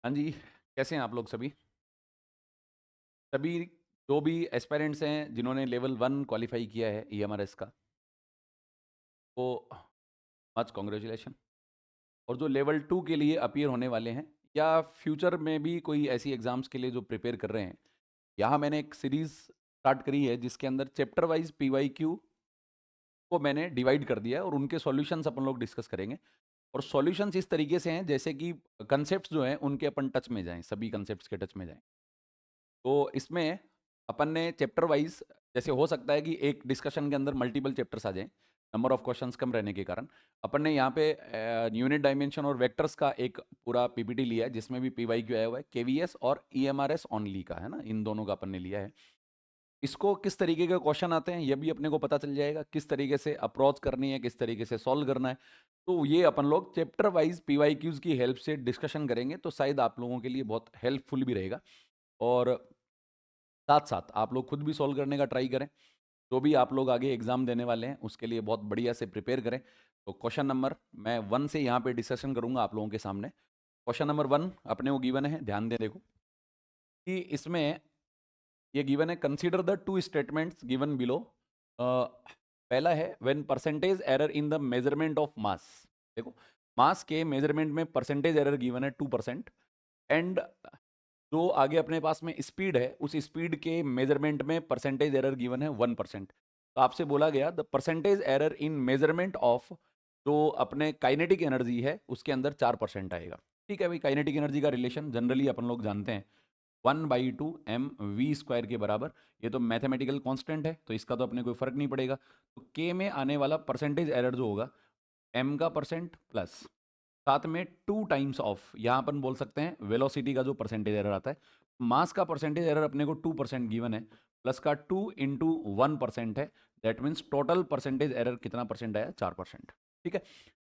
हाँ जी, कैसे हैं आप लोग सभी? सभी जो भी एस्पायरेंट्स हैं जिन्होंने लेवल 1 क्वालिफ़ाई किया है ईएमआरएस का, वो मच कांग्रेचुलेशन। और जो लेवल 2 के लिए अपीयर होने वाले हैं या फ्यूचर में भी कोई ऐसी एग्ज़ाम्स के लिए जो प्रिपेयर कर रहे हैं, यहाँ मैंने एक सीरीज़ स्टार्ट करी है जिसके अंदर चैप्टर वाइज़ पीवाईक्यू को मैंने डिवाइड कर दिया है और उनके सॉल्यूशंस अपन लोग डिस्कस करेंगे। और सॉल्यूशंस इस तरीके से हैं जैसे कि कॉन्सेप्ट्स जो हैं उनके अपन टच में जाएँ, सभी कॉन्सेप्ट्स के टच में जाएँ। तो इसमें अपन ने चैप्टर वाइज जैसे हो सकता है कि एक डिस्कशन के अंदर मल्टीपल चैप्टर्स आ जाएं नंबर ऑफ क्वेश्चंस कम रहने के कारण अपन ने यहाँ पे यूनिट डायमेंशन और वेक्टर्स का एक पूरा पीपीटी लिया है जिसमें भी पीवाईक्यू आया हुआ है केवीएस और ईएमआरएस ओनली का है ना, इन दोनों का अपन ने लिया है। इसको किस तरीके के क्वेश्चन आते हैं ये भी अपने को पता चल जाएगा, किस तरीके से अप्रोच करनी है, किस तरीके से सॉल्व करना है। तो ये अपन लोग चैप्टर वाइज पीवाईक्यूज की हेल्प से डिस्कशन करेंगे तो शायद आप लोगों के लिए बहुत हेल्पफुल भी रहेगा। और साथ-साथ आप लोग खुद भी सॉल्व करने का ट्राई करें। जो भी आप लोग आगे एग्ज़ाम देने वाले हैं, उसके लिए बहुत बढ़िया से प्रिपेयर करें। तो क्वेश्चन नंबर मैं 1 से यहाँ पे डिस्कशन करूँगा आप लोगों के सामने। क्वेश्चन नंबर 1 अपने को गिवन है, ध्यान दें देखो, कि इसमें ये गिवन है consider the 2 statements given below. पहला है when percentage error in the measurement of mass. देखो, मास के मेजरमेंट में परसेंटेज एरर गिवन है 2% एंड जो आगे अपने पास में स्पीड है उस स्पीड के मेजरमेंट में परसेंटेज एरर गिवन है 1%। तो आपसे बोला गया the percentage error in measurement of जो अपने काइनेटिक एनर्जी है उसके अंदर 4% आएगा। ठीक है भाई, काइनेटिक एनर्जी का रिलेशन जनरली अपन लोग जानते हैं 1/2 mv² के बराबर। ये तो मैथमेटिकल कांस्टेंट है तो इसका तो अपने कोई फर्क नहीं पड़ेगा। तो के में आने वाला परसेंटेज एरर जो होगा एम का परसेंट प्लस साथ में 2 टाइम्स ऑफ, यहाँ अपन बोल सकते हैं वेलोसिटी का जो परसेंटेज एरर आता है। मास का परसेंटेज एरर अपने को 2% गिवन है, प्लस का 2 इंटू 1% है। That means total percentage error कितना परसेंट आया, 4%। ठीक है,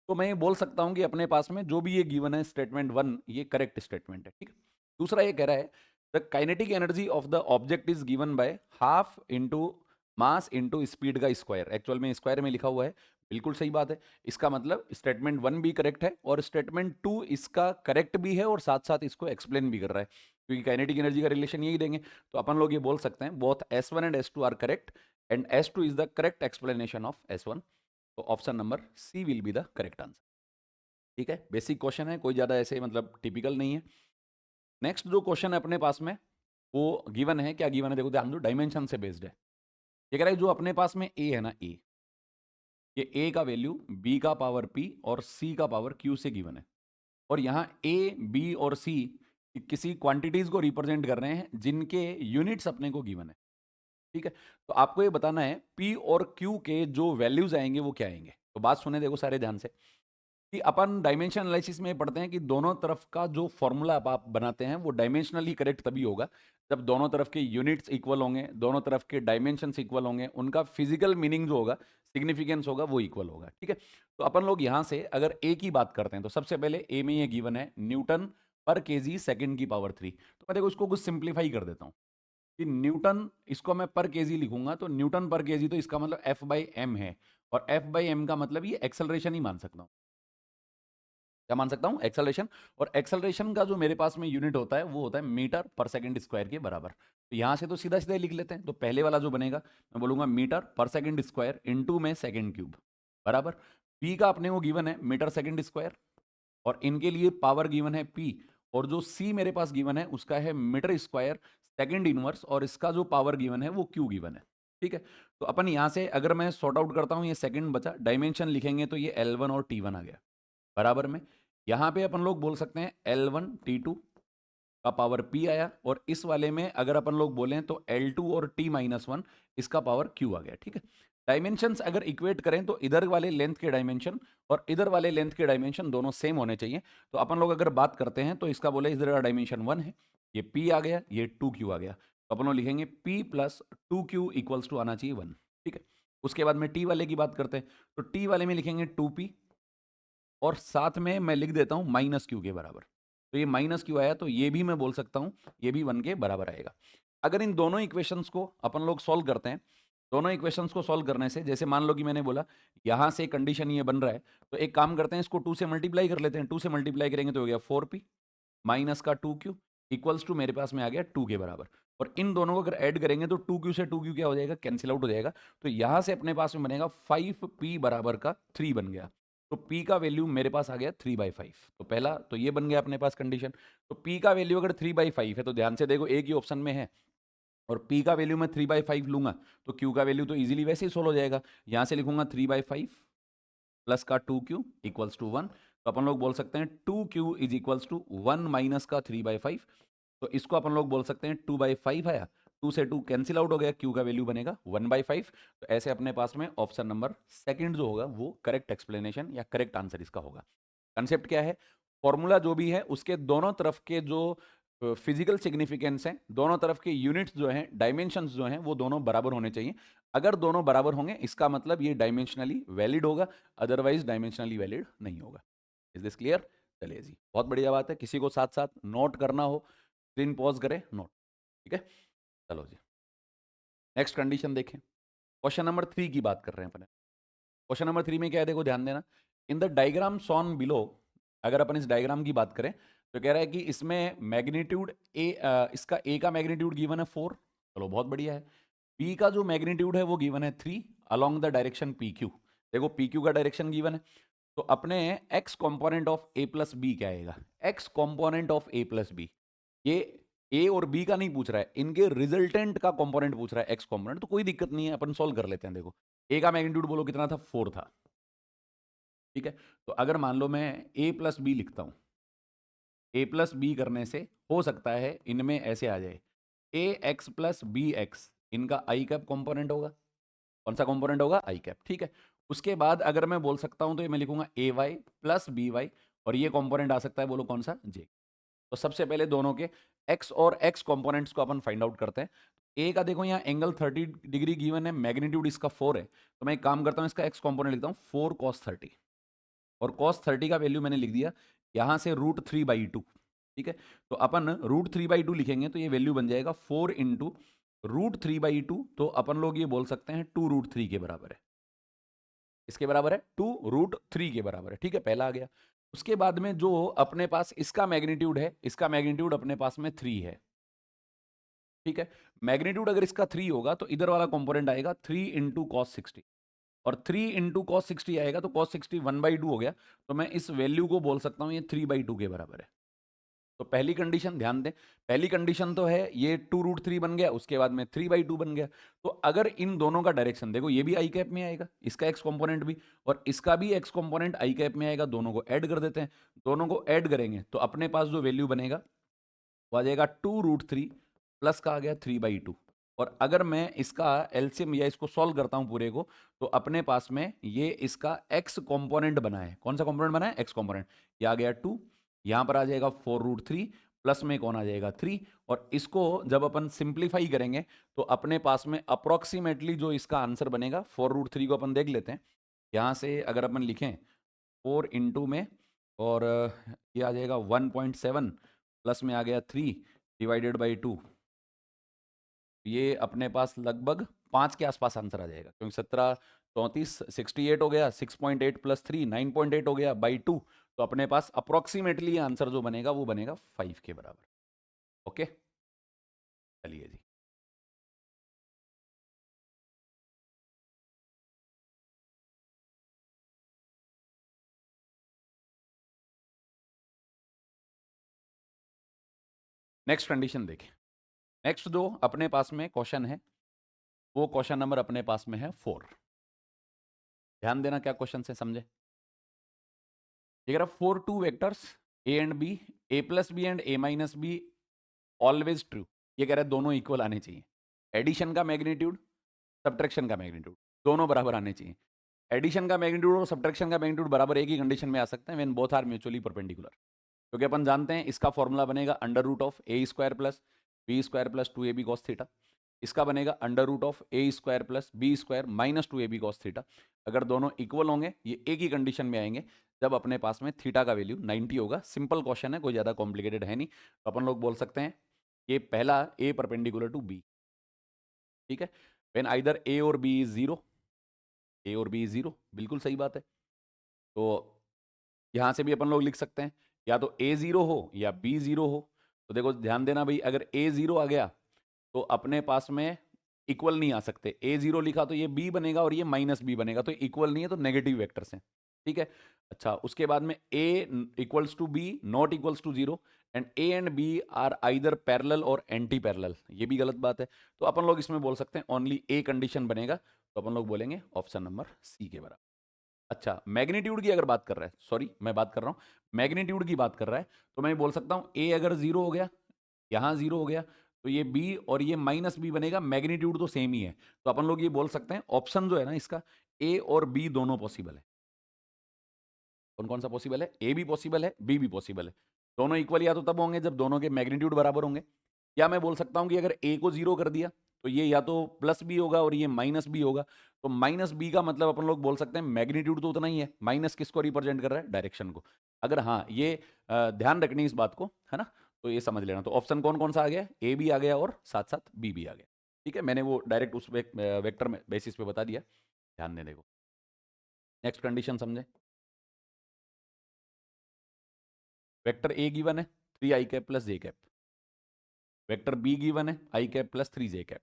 तो मैं ये बोल सकता हूँ कि अपने पास में जो भी ये गिवन है स्टेटमेंट 1 ये करेक्ट स्टेटमेंट है। ठीक है, दूसरा ये कह रहा है the kinetic energy of the object is given by half into mass into speed का स्क्वायर। एक्चुअल में स्क्वायर में लिखा हुआ है, बिल्कुल सही बात है। इसका मतलब स्टेटमेंट 1 भी करेक्ट है और स्टेटमेंट 2 इसका करेक्ट भी है और साथ साथ इसको एक्सप्लेन भी कर रहा है, क्योंकि काइनेटिक एनर्जी का रिलेशन यही देंगे। तो अपन लोग ये बोल सकते हैं both S1 and S2 are correct and S2 is the correct explanation of S1। तो option number C will be the correct answer. ठीक है, बेसिक क्वेश्चन है, कोई ज़्यादा ऐसे मतलब टिपिकल नहीं है। नेक्स्ट जो क्वेश्चन है अपने पास में वो गिवन है, क्या गिवन है देखो ध्यान दो, डायमेंशन से बेस्ड है। ये कह रहा है जो अपने पास में ए है ना, ए, ये ए का वैल्यू बी का पावर पी और सी का पावर क्यू से गिवन है। और यहाँ ए बी और सी किसी क्वांटिटीज को रिप्रेजेंट कर रहे हैं जिनके यूनिट्स अपने को गिवन है। ठीक है, तो आपको ये बताना है पी और क्यू के जो वैल्यूज आएंगे वो क्या आएंगे। तो बात सुने देखो सारे ध्यान से, कि अपन डायमेंशन एनालिसिस में पढ़ते हैं कि दोनों तरफ का जो फॉर्मूला आप बनाते हैं वो डायमेंशनली करेक्ट तभी होगा जब दोनों तरफ के यूनिट्स इक्वल होंगे, दोनों तरफ के डायमेंशंस इक्वल होंगे, उनका फिजिकल मीनिंग जो होगा, सिग्निफिकेंस होगा, वो इक्वल होगा। ठीक है, तो अपन लोग यहां से अगर ए की बात करते हैं तो सबसे पहले ए में ये गिवन है न्यूटन पर केजी सेकंड की पावर 3। तो मैं देखो इसको कुछ सिंप्लीफाई कर देता हूं कि न्यूटन, इसको मैं पर केजी लिखूंगा तो न्यूटन पर केजी, तो इसका मतलब एफ बाई एम है और एफ बाई एम का मतलब ये एक्सेलरेशन ही मान सकता हूं। क्या मान सकता हूं, एक्सेलरेशन। और एक्सेलरेशन का जो मेरे पास में यूनिट होता है वो होता है मीटर पर सेकंड स्क्वायर के बराबर। तो यहां से तो सीधा सीधा लिख लेते हैं, तो पहले वाला जो बनेगा मैं बोलूंगा metre per second square into में सेकंड क्यूब बराबर पी का अपने को गिवन है मीटर सेकंड स्क्वायर और इनके लिए पावर गिवन है पी, और जो सी मेरे पास गिवन है उसका है मीटर स्क्वायर सेकंड इनवर्स और इसका जो पावर गिवन है वो क्यू गिवन है। ठीक है, तो अपन यहां से अगर मैं सॉर्ट आउट करता हूं, ये सेकंड बचा, डायमेंशन लिखेंगे तो ये L1 और T1 आ गया बराबर में। यहां पे अपन लोग बोल सकते हैं L1 T2 का पावर P आया और इस वाले में अगर अपन लोग बोलें तो L2 और T-1 इसका पावर Q आ गया। ठीक है, डायमेंशंस अगर इक्वेट करें तो इधर वाले लेंथ के डायमेंशन और इधर वाले लेंथ के डायमेंशन दोनों सेम होने चाहिए। तो अपन लोग अगर बात करते हैं तो इसका बोले इधर का डायमेंशन 1 है, ये P आ गया, ये 2Q आ गया। तो अपन लोग लिखेंगे P plus 2Q equals to आना चाहिए 1। ठीक है, उसके बाद में T वाले की बात करते हैं तो T वाले में लिखेंगे 2P और साथ में मैं लिख देता हूं माइनस क्यू के बराबर। तो ये माइनस क्यू आया तो ये भी मैं बोल सकता हूं ये भी 1 के बराबर आएगा। अगर इन दोनों इक्वेशंस को अपन लोग सॉल्व करते हैं, दोनों इक्वेशंस को सॉल्व करने से जैसे मान लो कि मैंने बोला यहां से कंडीशन ये बन रहा है, तो एक काम करते हैं इसको 2 से मल्टीप्लाई कर लेते हैं। 2 से मल्टीप्लाई करेंगे तो हो गया 4P माइनस का 2q इक्वल्स टू मेरे पास में आ गया 2 के बराबर। और इन दोनों को अगर ऐड करेंगे तो 2q से 2q क्या हो जाएगा, कैंसिल आउट हो जाएगा। तो यहां से अपने पास में बनेगा 5p बराबर का 3 बन गया। तो p का वैल्यू मेरे पास आ गया 3/5। तो पहला तो ये बन गया अपने पास कंडीशन। तो p का वैल्यू अगर 3/5 है तो ध्यान से देखो एक ही ऑप्शन में है, और p का वैल्यू मैं 3/5 लूंगा तो q का वैल्यू तो इजीली वैसे ही सोल्व हो जाएगा। यहां से लिखूंगा 3/5 प्लस का 2q इक्वल्स टू 1। तो अपन लोग बोल सकते हैं 2q is equals to 1 minus का 3/5। तो इसको अपन लोग बोल सकते हैं 2/5 आया, 2 से 2 कैंसिल आउट हो गया, q का वैल्यू बनेगा 1/5। तो ऐसे अपने पास में ऑप्शन नंबर सेकंड जो होगा वो करेक्ट एक्सप्लेनेशन या करेक्ट आंसर इसका होगा। कंसेप्ट क्या है, फॉर्मूला जो भी है उसके दोनों तरफ के जो फिजिकल सिग्निफिकेंस है, दोनों तरफ के यूनिट्स जो हैं, डायमेंशंस जो हैं, वो दोनों बराबर होने चाहिए। अगर दोनों बराबर होंगे इसका मतलब ये डायमेंशनली वैलिड होगा, अदरवाइज डायमेंशनली वैलिड नहीं होगा। Is this clear? चलिए जी, बहुत बढ़िया बात है। किसी को साथ साथ नोट करना हो स्क्रीन पॉज करे, नोट। ठीक है, चलो जी नेक्स्ट कंडीशन देखें। क्वेश्चन नंबर 3 की बात कर रहे हैं अपन। क्वेश्चन नंबर 3 में क्या है, देखो ध्यान देना। In the diagram shown below, अगर अपन इस डायग्राम की बात करें तो कह रहा है कि इसमें मैग्नीट्यूड ए, इसका ए का मैग्नीट्यूड गिवन है 4। चलो बहुत बढ़िया है। बी का जो मैग्नीट्यूड है वो गिवन है 3 along the direction P Q. देखो पी क्यू का डायरेक्शन गिवन है, तो अपने X component of A plus B क्या आएगा, X component of A plus B. ये ए और बी का नहीं पूछ रहा है, इनके रिजल्टेंट का कंपोनेंट पूछ रहा है, एक्स कंपोनेंट। तो कोई दिक्कत नहीं है, अपन सॉल्व कर लेते हैं। देखो ए का मैग्नीट्यूड बोलो कितना था, 4 था। ठीक है, तो अगर मान लो मैं ए प्लस बी लिखता हूं, ए प्लस बी करने से हो सकता है इनमें ऐसे आ जाए, ए एक्स प्लस बी एक्स, इनका आई कैप कॉम्पोनेंट होगा। कौन सा कॉम्पोनेंट होगा, आई कैप। ठीक है, उसके बाद अगर मैं बोल सकता हूं तो ये मैं लिखूंगा ए वाई प्लस बी वाई, और ये कॉम्पोनेंट आ सकता है, बोलो कौन सा, जे। तो सबसे पहले दोनों के एक्स और एक्स कंपोनेंट्स को अपन फाइंड आउट करते हैं। ए का देखो यहाँ एंगल 30 डिग्री गिवन है, मैग्नीट्यूड इसका 4 है। तो मैं एक काम करता हूँ, इसका एक्स कंपोनेंट लिखता हूँ 4 cos 30, और cos 30 का वैल्यू मैंने लिख दिया यहाँ से √3/2। ठीक है, तो अपन √3/2 लिखेंगे तो ये वैल्यू बन जाएगा 4 इंटू √3/2। तो अपन लोग ये बोल सकते हैं 2√3 के बराबर है। इसके बराबर है 2√3 के बराबर है। ठीक है, पहला आ गया। उसके बाद में जो अपने पास इसका मैग्नीट्यूड है, इसका मैग्नीट्यूड अपने पास में 3 है। ठीक है, मैग्नीट्यूड अगर इसका 3 होगा तो इधर वाला कंपोनेंट आएगा 3 इंटू कॉस 60, और 3 इंटू कॉस 60 आएगा तो कॉस 60 1/2 हो गया। तो मैं इस वैल्यू को बोल सकता हूं ये 3/2 के बराबर है। तो पहली कंडीशन ध्यान दें, पहली कंडीशन तो है ये 2√3 बन गया, उसके बाद में 3/2 बन गया। तो अगर इन दोनों का डायरेक्शन देखो, ये भी आई कैप में आएगा, इसका एक्स कंपोनेंट भी, और इसका भी एक्स कंपोनेंट आई कैप में आएगा, दोनों को ऐड कर देते हैं। दोनों को ऐड करेंगे तो अपने पास जो वैल्यू बनेगा वो आ जाएगा 2√3 प्लस का आ गया 3/2। और अगर मैं इसका एलसीएम या इसको सॉल्व करता हूं पूरे को, तो अपने पास में ये इसका एक्स कंपोनेंट बना है। कौन सा कंपोनेंट बना है, एक्स कंपोनेंट। ये आ गया 2, यहां पर आ जाएगा 4√3, प्लस में कौन आ जाएगा 3। और इसको जब अपन सिंप्लीफाई करेंगे तो अपने पास में अप्रोक्सीमेटली जो इसका आंसर बनेगा, 4√3 को अपन देख लेते हैं। यहां से अगर अपन लिखें 4 इंटू में, और ये आ जाएगा 1.7, प्लस में आ गया 3 डिवाइडेड बाई 2। ये अपने पास लगभग 5 के आसपास आंसर आ जाएगा, क्योंकि 17 34 68 हो गया, 6.8 प्लस 3 9.8 हो गया बाई 2। तो अपने पास अप्रोक्सीमेटली आंसर जो बनेगा वो बनेगा 5 के बराबर। ओके, चलिए जी नेक्स्ट कंडीशन देखें। नेक्स्ट जो अपने पास में क्वेश्चन है वो क्वेश्चन नंबर अपने पास में है 4। ध्यान देना क्या क्वेश्चन से समझे। ये कह रहा 4 2 vectors A and B, A plus B and A minus B always true. ये कह रहा है दोनों इक्वल आने चाहिए। एडिशन का मैग्नीट्यूड, सब्ट्रैक्शन का मैग्नीट्यूड दोनों बराबर आने चाहिए। एडिशन का मैग्नीट्यूड और सब्ट्रैक्शन का मैग्नीट्यूड बराबर एक ही कंडीशन में आ सकते हैं, when both are mutually perpendicular. क्योंकि अपन जानते हैं इसका फॉर्मूला बनेगा under root of A square plus B square plus 2ab cos theta. इसका बनेगा under root of A square plus B square minus 2ab cos theta. अगर दोनों इक्वल होंगे ये एक ही कंडीशन में आएंगे, जब अपने पास में थीटा का वैल्यू 90 होगा। सिंपल क्वेश्चन है, कोई ज़्यादा कॉम्प्लिकेटेड है नहीं। तो अपन लोग बोल सकते हैं ये पहला ए परपेंडिकुलर टू बी। ठीक है, व्हेन आइदर ए और बी इज जीरो, ए और बी इज जीरो, बिल्कुल सही बात है। तो यहाँ से भी अपन लोग लिख सकते हैं या तो ए जीरो हो या बी जीरो हो। तो देखो ध्यान देना भाई, अगर ए जीरो आ गया तो अपने पास में इक्वल नहीं आ सकते। ए जीरो लिखा तो ये बी बनेगा और ये माइनस बी बनेगा, तो इक्वल नहीं है, तो नेगेटिव वेक्टर्स हैं। ठीक है। अच्छा, उसके बाद में A equals to B not equals to zero, and A and B are either parallel और एंटी पैरेलल, ये भी गलत बात है। तो अपन लोग इसमें बोल सकते हैं ओनली ए कंडीशन बनेगा, तो अपन लोग बोलेंगे ऑप्शन नंबर सी के बराबर। अच्छा, मैग्नीट्यूड की अगर बात कर रहा है, सॉरी मैं बात कर रहा हूं मैग्नीट्यूड की बात कर रहा है, तो मैं बोल सकता हूं ए अगर जीरो हो गया, यहां जीरो हो गया, तो ये बी और ये माइनस बी बनेगा, मैग्नीट्यूड तो सेम ही है। तो अपन लोग ये बोल सकते हैं ऑप्शन जो है ना इसका, ए और बी दोनों पॉसिबल है। कौन कौन सा पॉसिबल है? ए भी पॉसिबल है, बी भी पॉसिबल है। दोनों इक्वल या तो तब होंगे जब दोनों के मैग्नीट्यूड बराबर होंगे। या मैं बोल सकता हूं कि अगर ए को जीरो कर दिया तो ये या तो प्लस बी होगा और ये माइनस बी होगा। तो माइनस बी का मतलब अपन लोग बोल सकते हैं मैग्नीट्यूड तो उतना ही है, माइनस किसको रिप्रेजेंट कर रहा है? डायरेक्शन को। अगर हाँ ये ध्यान रखनी इस बात को, है ना, तो ये समझ लेना। तो ऑप्शन कौन कौन सा आ गया? ए भी आ गया और साथ साथ बी भी आ गया। ठीक है, मैंने वो डायरेक्ट उस वेक्टर में बेसिस पे बता दिया, ध्यान देने को। नेक्स्ट कंडीशन समझे। वेक्टर ए गिवन है 3 i cap plus J cap. Vector B given है I cap plus 3 J cap.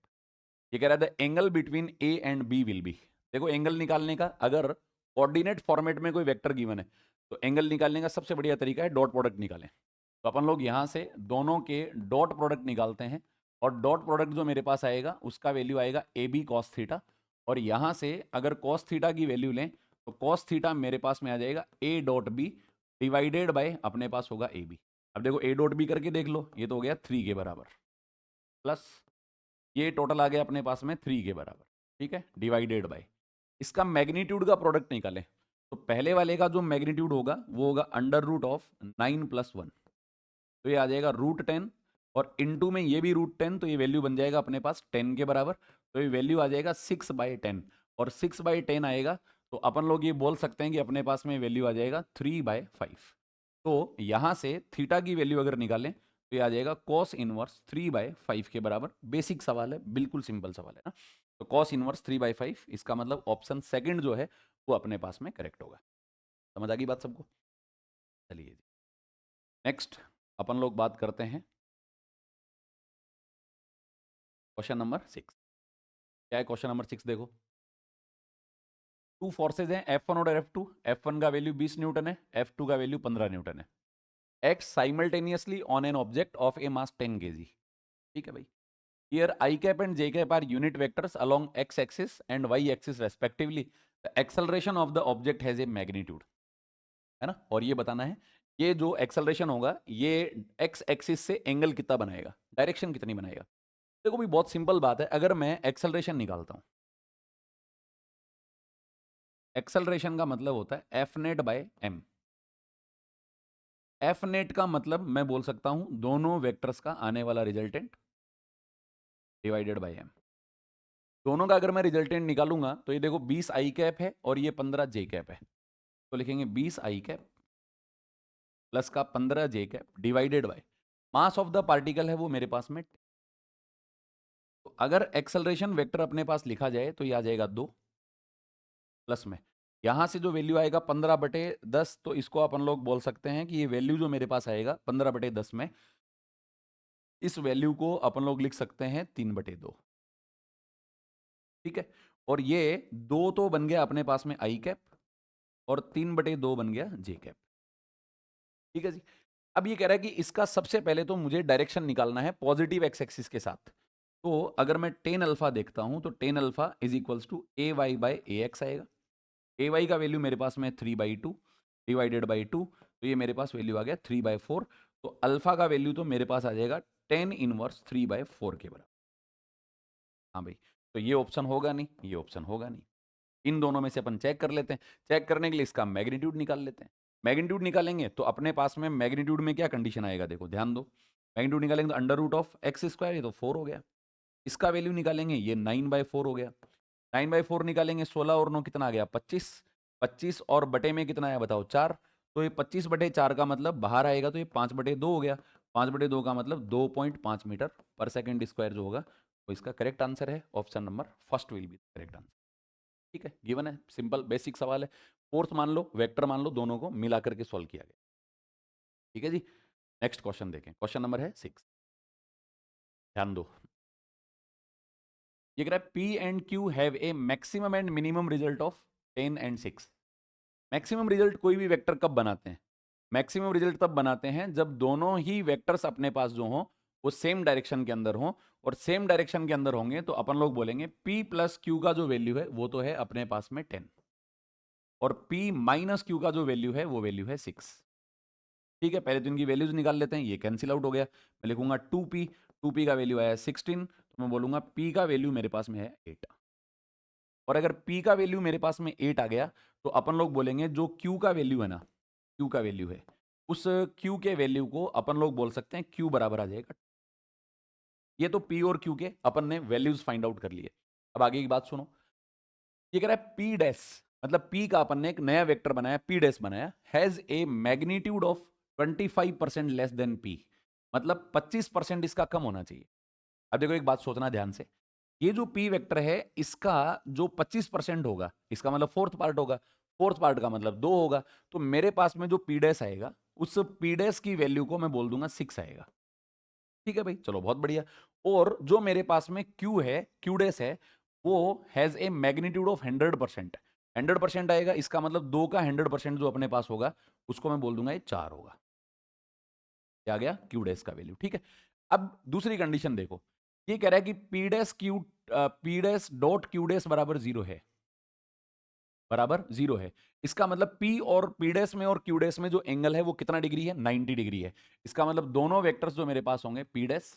ये कह रहा था angle between A and B will be. देखो एंगल निकालने का, अगर कोऑर्डिनेट फॉर्मेट में कोई वेक्टर गिवन है तो एंगल निकालने का सबसे बढ़िया तरीका है डॉट प्रोडक्ट निकालें। तो अपन लोग यहां से दोनों के डॉट प्रोडक्ट निकालते हैं, और डॉट प्रोडक्ट जो मेरे पास आएगा उसका वैल्यू आएगा ए बी कॉस थीटा। और यहां से अगर कॉस थीटा की वैल्यू लें तो कॉस थीटा मेरे पास में आ जाएगा A dot B divided by अपने पास होगा ए बी। अब देखो ए डॉट बी करके देख लो, ये तो हो गया 3 के बराबर, प्लस ये टोटल आ गया अपने पास में 3 के बराबर। ठीक है, डिवाइडेड बाय इसका मैग्नीट्यूड का प्रोडक्ट निकालें। तो पहले वाले का जो मैग्नीट्यूड होगा वो होगा अंडर रूट ऑफ 9 + 1, तो ये आ जाएगा √10, और इनटू में ये भी √10, तो ये वैल्यू बन जाएगा अपने पास 10 के बराबर। तो ये वैल्यू आ जाएगा 6/10, और 6/10 आएगा तो अपन लोग ये बोल सकते हैं कि अपने पास में वैल्यू आ जाएगा 3/5। तो यहां से थीटा की वैल्यू अगर निकालें तो ये आ जाएगा कॉस इनवर्स 3/5 के बराबर। बेसिक सवाल है, बिल्कुल सिंपल सवाल है ना। तो कॉस इनवर्स 3/5, इसका मतलब ऑप्शन सेकंड जो है वो अपने पास में करेक्ट होगा। समझ आ गई बात सबको? चलिए जी, नेक्स्ट अपन लोग बात करते हैं क्वेश्चन नंबर 6। क्या है क्वेश्चन नंबर 6? देखो, टू फोर्सेज हैं F1 और F2। F1 का वैल्यू 20 न्यूटन है, F2 का वैल्यू 15 न्यूटन है। Act simultaneously on an object of a mass 10 kg। ठीक है भाई। Here I cap and J cap are unit vectors along X axis and Y axis respectively. The acceleration of the object has a magnitude, है ना। और ये बताना है ये जो एक्सेलरेशन होगा ये एक्स एक्सिस से एंगल कितना बनाएगा, डायरेक्शन कितनी बनाएगा। देखो भी बहुत सिंपल बात है, अगर मैं एक्सेलरेशन निकालता हूं, एक्सेलरेशन का मतलब होता है F net by M. F net का मतलब मैं बोल सकता हूं दोनों वेक्टर्स का आने वाला रिजल्टेंट डिवाइडेड बाय एम। दोनों का अगर मैं रिजल्टेंट निकालूंगा तो ये देखो 20 आई कैप है और ये 15 जे कैप है। तो लिखेंगे 20 आई कैप प्लस का 15 J cap divided by mass of the particle है वो मेरे पास में। तो अगर एक्सेलरेशन वेक्टर अपने पास लिखा जाए तो ये आ जाएगा 2, प्लस में यहां से जो वैल्यू आएगा 15/10, तो इसको अपन लोग बोल सकते हैं कि ये वैल्यू जो मेरे पास आएगा 15/10 में, इस वैल्यू को अपन लोग लिख सकते हैं 3/2। ठीक है, और ये 2 तो बन गया अपने पास में आई कैप, और 3/2 बन गया जे कैप। ठीक है जी। अब ये कह रहा है कि इसका सबसे पहले तो मुझे डायरेक्शन निकालना है पॉजिटिव एक्स एक्सिस के साथ। तो अगर मैं टेन अल्फा देखता हूं तो tan alpha is equals to AY/AX आएगा। AY का वैल्यू मेरे पास में 3/2 डिवाइडेड बाई 2, तो ये मेरे पास वैल्यू आ गया 3/4। तो अल्फा का वैल्यू तो मेरे पास आ जाएगा 10 इनवर्स 3/4 के बराबर। हाँ भाई, तो ये ऑप्शन होगा नहीं, ये ऑप्शन होगा नहीं। इन दोनों में से अपन चेक कर लेते हैं। चेक करने के लिए इसका मैग्नीट्यूड निकाल लेते हैं। मैग्नीट्यूड निकालेंगे तो अपने पास में मैग्नीट्यूड में क्या कंडीशन आएगा, देखो ध्यान दो। मैग्नीट्यूड निकालेंगे तो under root of X square, ये तो 4 हो गया। इसका वैल्यू निकालेंगे, ये 9/4 हो गया। 9/4 निकालेंगे, 16 और 9 कितना आ गया 25। 25 और बटे में कितना आया बताओ 4। तो ये 25/4 का मतलब बाहर आएगा तो ये 5/2 हो गया। 5/2 का मतलब 2.5 मीटर पर सेकेंड स्क्वायर जो होगा वो इसका करेक्ट आंसर है। Option number first will be correct answer. ठीक है, गिवन है, सिंपल बेसिक सवाल है। फोर्स मान लो, वेक्टर मान लो, दोनों को मिला करके सॉल्व किया गया। ठीक है जी। नेक्स्ट क्वेश्चन देखें, क्वेश्चन नंबर है 6, ध्यान दो। ये कह रहा है P and Q have a maximum and minimum result of 10 and 6। Maximum result कोई भी वेक्टर कब बनाते हैं? मैक्सिमम रिजल्ट तब बनाते हैं जब दोनों ही वेक्टर्स अपने पास जो हों वो सेम डायरेक्शन के अंदर हों, और सेम डायरेक्शन के अंदर होंगे तो अपन लोग बोलेंगे p प्लस क्यू का जो वैल्यू है वो तो है अपने पास में 10, और p माइनस क्यू का जो वैल्यू है वो वैल्यू है 6। ठीक है, पहले तो इनकी वैल्यूज निकाल लेते हैं, ये कैंसिल आउट हो गया। मैं लिखूंगा 2p, 2p का वैल्यू आया 16, तो मैं बोलूंगा p का वैल्यू मेरे पास में है 8। और अगर p का वैल्यू मेरे पास में 8 आ गया तो अपन लोग बोलेंगे जो q का वैल्यू है ना, q का वैल्यू है, उस q के वैल्यू को अपन लोग बोल सकते हैं q बराबर आ जाएगा। ये तो p और q के अपन ने वैल्यूज फाइंड आउट कर लिए। अब आगे की बात सुनो। ये कह रहा है p डैश, मतलब p का अपन ने एक नया वेक्टर बनाया, p डैश बनाया, has a magnitude of 25% less than p, मतलब 25% इसका कम होना चाहिए। अब देखो एक बात सोचना ध्यान से, ये जो p वेक्टर है इसका जो 25% होगा, इसका मतलब फोर्थ पार्ट होगा, फोर्थ पार्ट का मतलब 2 होगा, तो मेरे पास में जो p डैश आएगा उस p डैश की वैल्यू को मैं बोल दूंगा 6 आएगा। ठीक है भाई, चलो बहुत बढ़िया। और जो मेरे पास में q है, q डैश है, वो हैज ए मैग्नीट्यूड ऑफ 100%। 100% आएगा, इसका मतलब 2 का 100% जो अपने पास होगा उसको मैं बोल दूंगा ये 4 होगा। क्या आ गया? q डैश का वैल्यू। ठीक है, अब दूसरी कंडीशन देखो। ये कह रहा है कि p dash dot q dash बराबर 0 है, बराबर 0 है। इसका मतलब p और p डैश में और q डैश में जो एंगल है वो कितना डिग्री है? 90 डिग्री है। इसका मतलब दोनों वेक्टर्स जो मेरे पास होंगे p डैश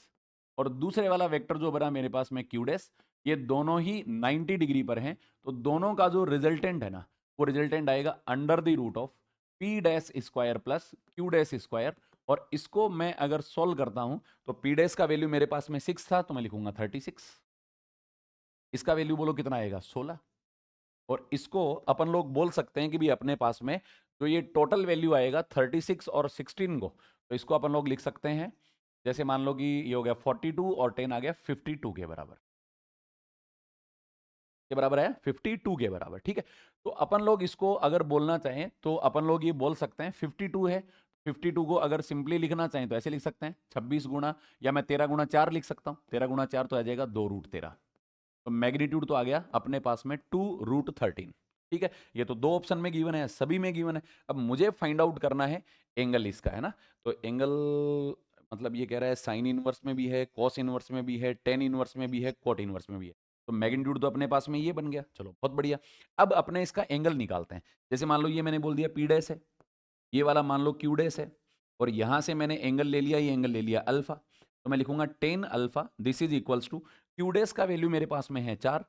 और दूसरे वाला वेक्टर जो बना मेरे पास में q डैश, ये दोनों ही 90 डिग्री पर हैं, तो दोनों का जो रिजल्टेंट है ना वो रिजल्टेंट आएगा under the root of p dash square plus q dash square. और इसको मैं अगर सॉल्व करता हूं तो p डैश का वैल्यू मेरे पास में 6 था, तो मैं लिखूंगा 36। इसका वैल्यू बोलो कितना आएगा? 16। और इसको अपन लोग बोल सकते हैं कि भी अपने पास में जो ये टोटल वैल्यू आएगा 36 और 16 को, तो इसको अपन लोग लिख सकते हैं, जैसे मान लो कि ये हो गया 42 और 10 आ गया 52 के बराबर। के बराबर है 52 के बराबर। ठीक है, तो अपन लोग इसको अगर बोलना चाहें तो अपन लोग ये बोल सकते हैं 52 है, 52 को अगर सिंपली लिखना चाहें तो ऐसे लिख सकते हैं 26 गुना, या मैं 13 गुना 4 लिख सकता हूं। 13 गुना 4 तो आ जाएगा 2√13। तो मैग्नीट्यूड तो आ गया अपने पास में 2√13। ठीक है, ये तो दो ऑप्शन में गिवन है, सभी में गिवन है। अब मुझे फाइंड आउट करना है एंगल इसका, है ना। तो एंगल मतलब ये कह रहा है साइन इनवर्स में भी है, कॉस इनवर्स में भी है, टेन इनवर्स में भी है, कॉट इनवर्स में भी है। तो मैग्नीट्यूड तो अपने पास में ये बन गया, चलो बहुत बढ़िया। अब अपने इसका एंगल निकालते हैं। जैसे मान लो ये मैंने बोल दिया पी डैश है, ये वाला मान लो क्यू डैश है, और यहां से मैंने एंगल ले लिया, ये एंगल ले लिया अल्फा, तो मैं लिखूंगा 10 alpha this is equals to Q dash का वैल्यू मेरे पास में है 4,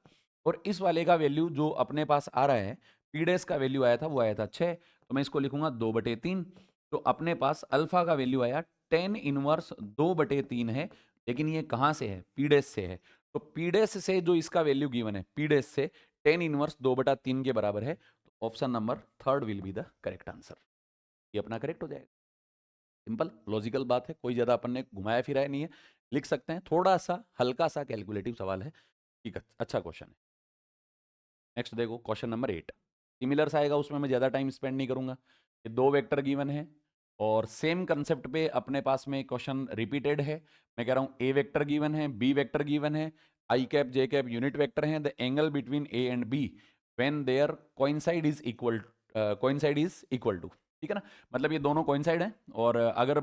और इस वाले का वैल्यू जो अपने पास आ रहा है पी डैश का वैल्यू आया था वो आया था 6, तो मैं इसको लिखूंगा 2/3। तो अपने पास अल्फा का वैल्यू आया 10 इनवर्स 2/3 है, लेकिन ये कहाँ से है? पी डैश से है। तो पी डैश से जो इसका वैल्यू गिवन है पी डैश से 10 इनवर्स 2/3 के बराबर है, तो option number third will be the correct answer. ये अपना करेक्ट हो जाएगा। सिंपल लॉजिकल बात है, कोई ज़्यादा अपन ने घुमाया फिराया नहीं है, लिख सकते हैं। थोड़ा सा हल्का सा कैलकुलेटिव सवाल है, ठीक है, अच्छा क्वेश्चन है। नेक्स्ट देखो क्वेश्चन नंबर 8, सिमिलर आएगा, उसमें मैं ज़्यादा टाइम स्पेंड नहीं करूंगा। ये दो वेक्टर गिवन है और सेम कंसेप्ट पे अपने पास में क्वेश्चन रिपीटेड है। मैं कह रहा हूँ ए वेक्टर गिवन है, बी वेक्टर गिवन है, I cap J cap unit vector है, the angle between A and B when they're coincide is equal to. ठीक है ना, मतलब ये दोनों कोइंसाइड हैं, और अगर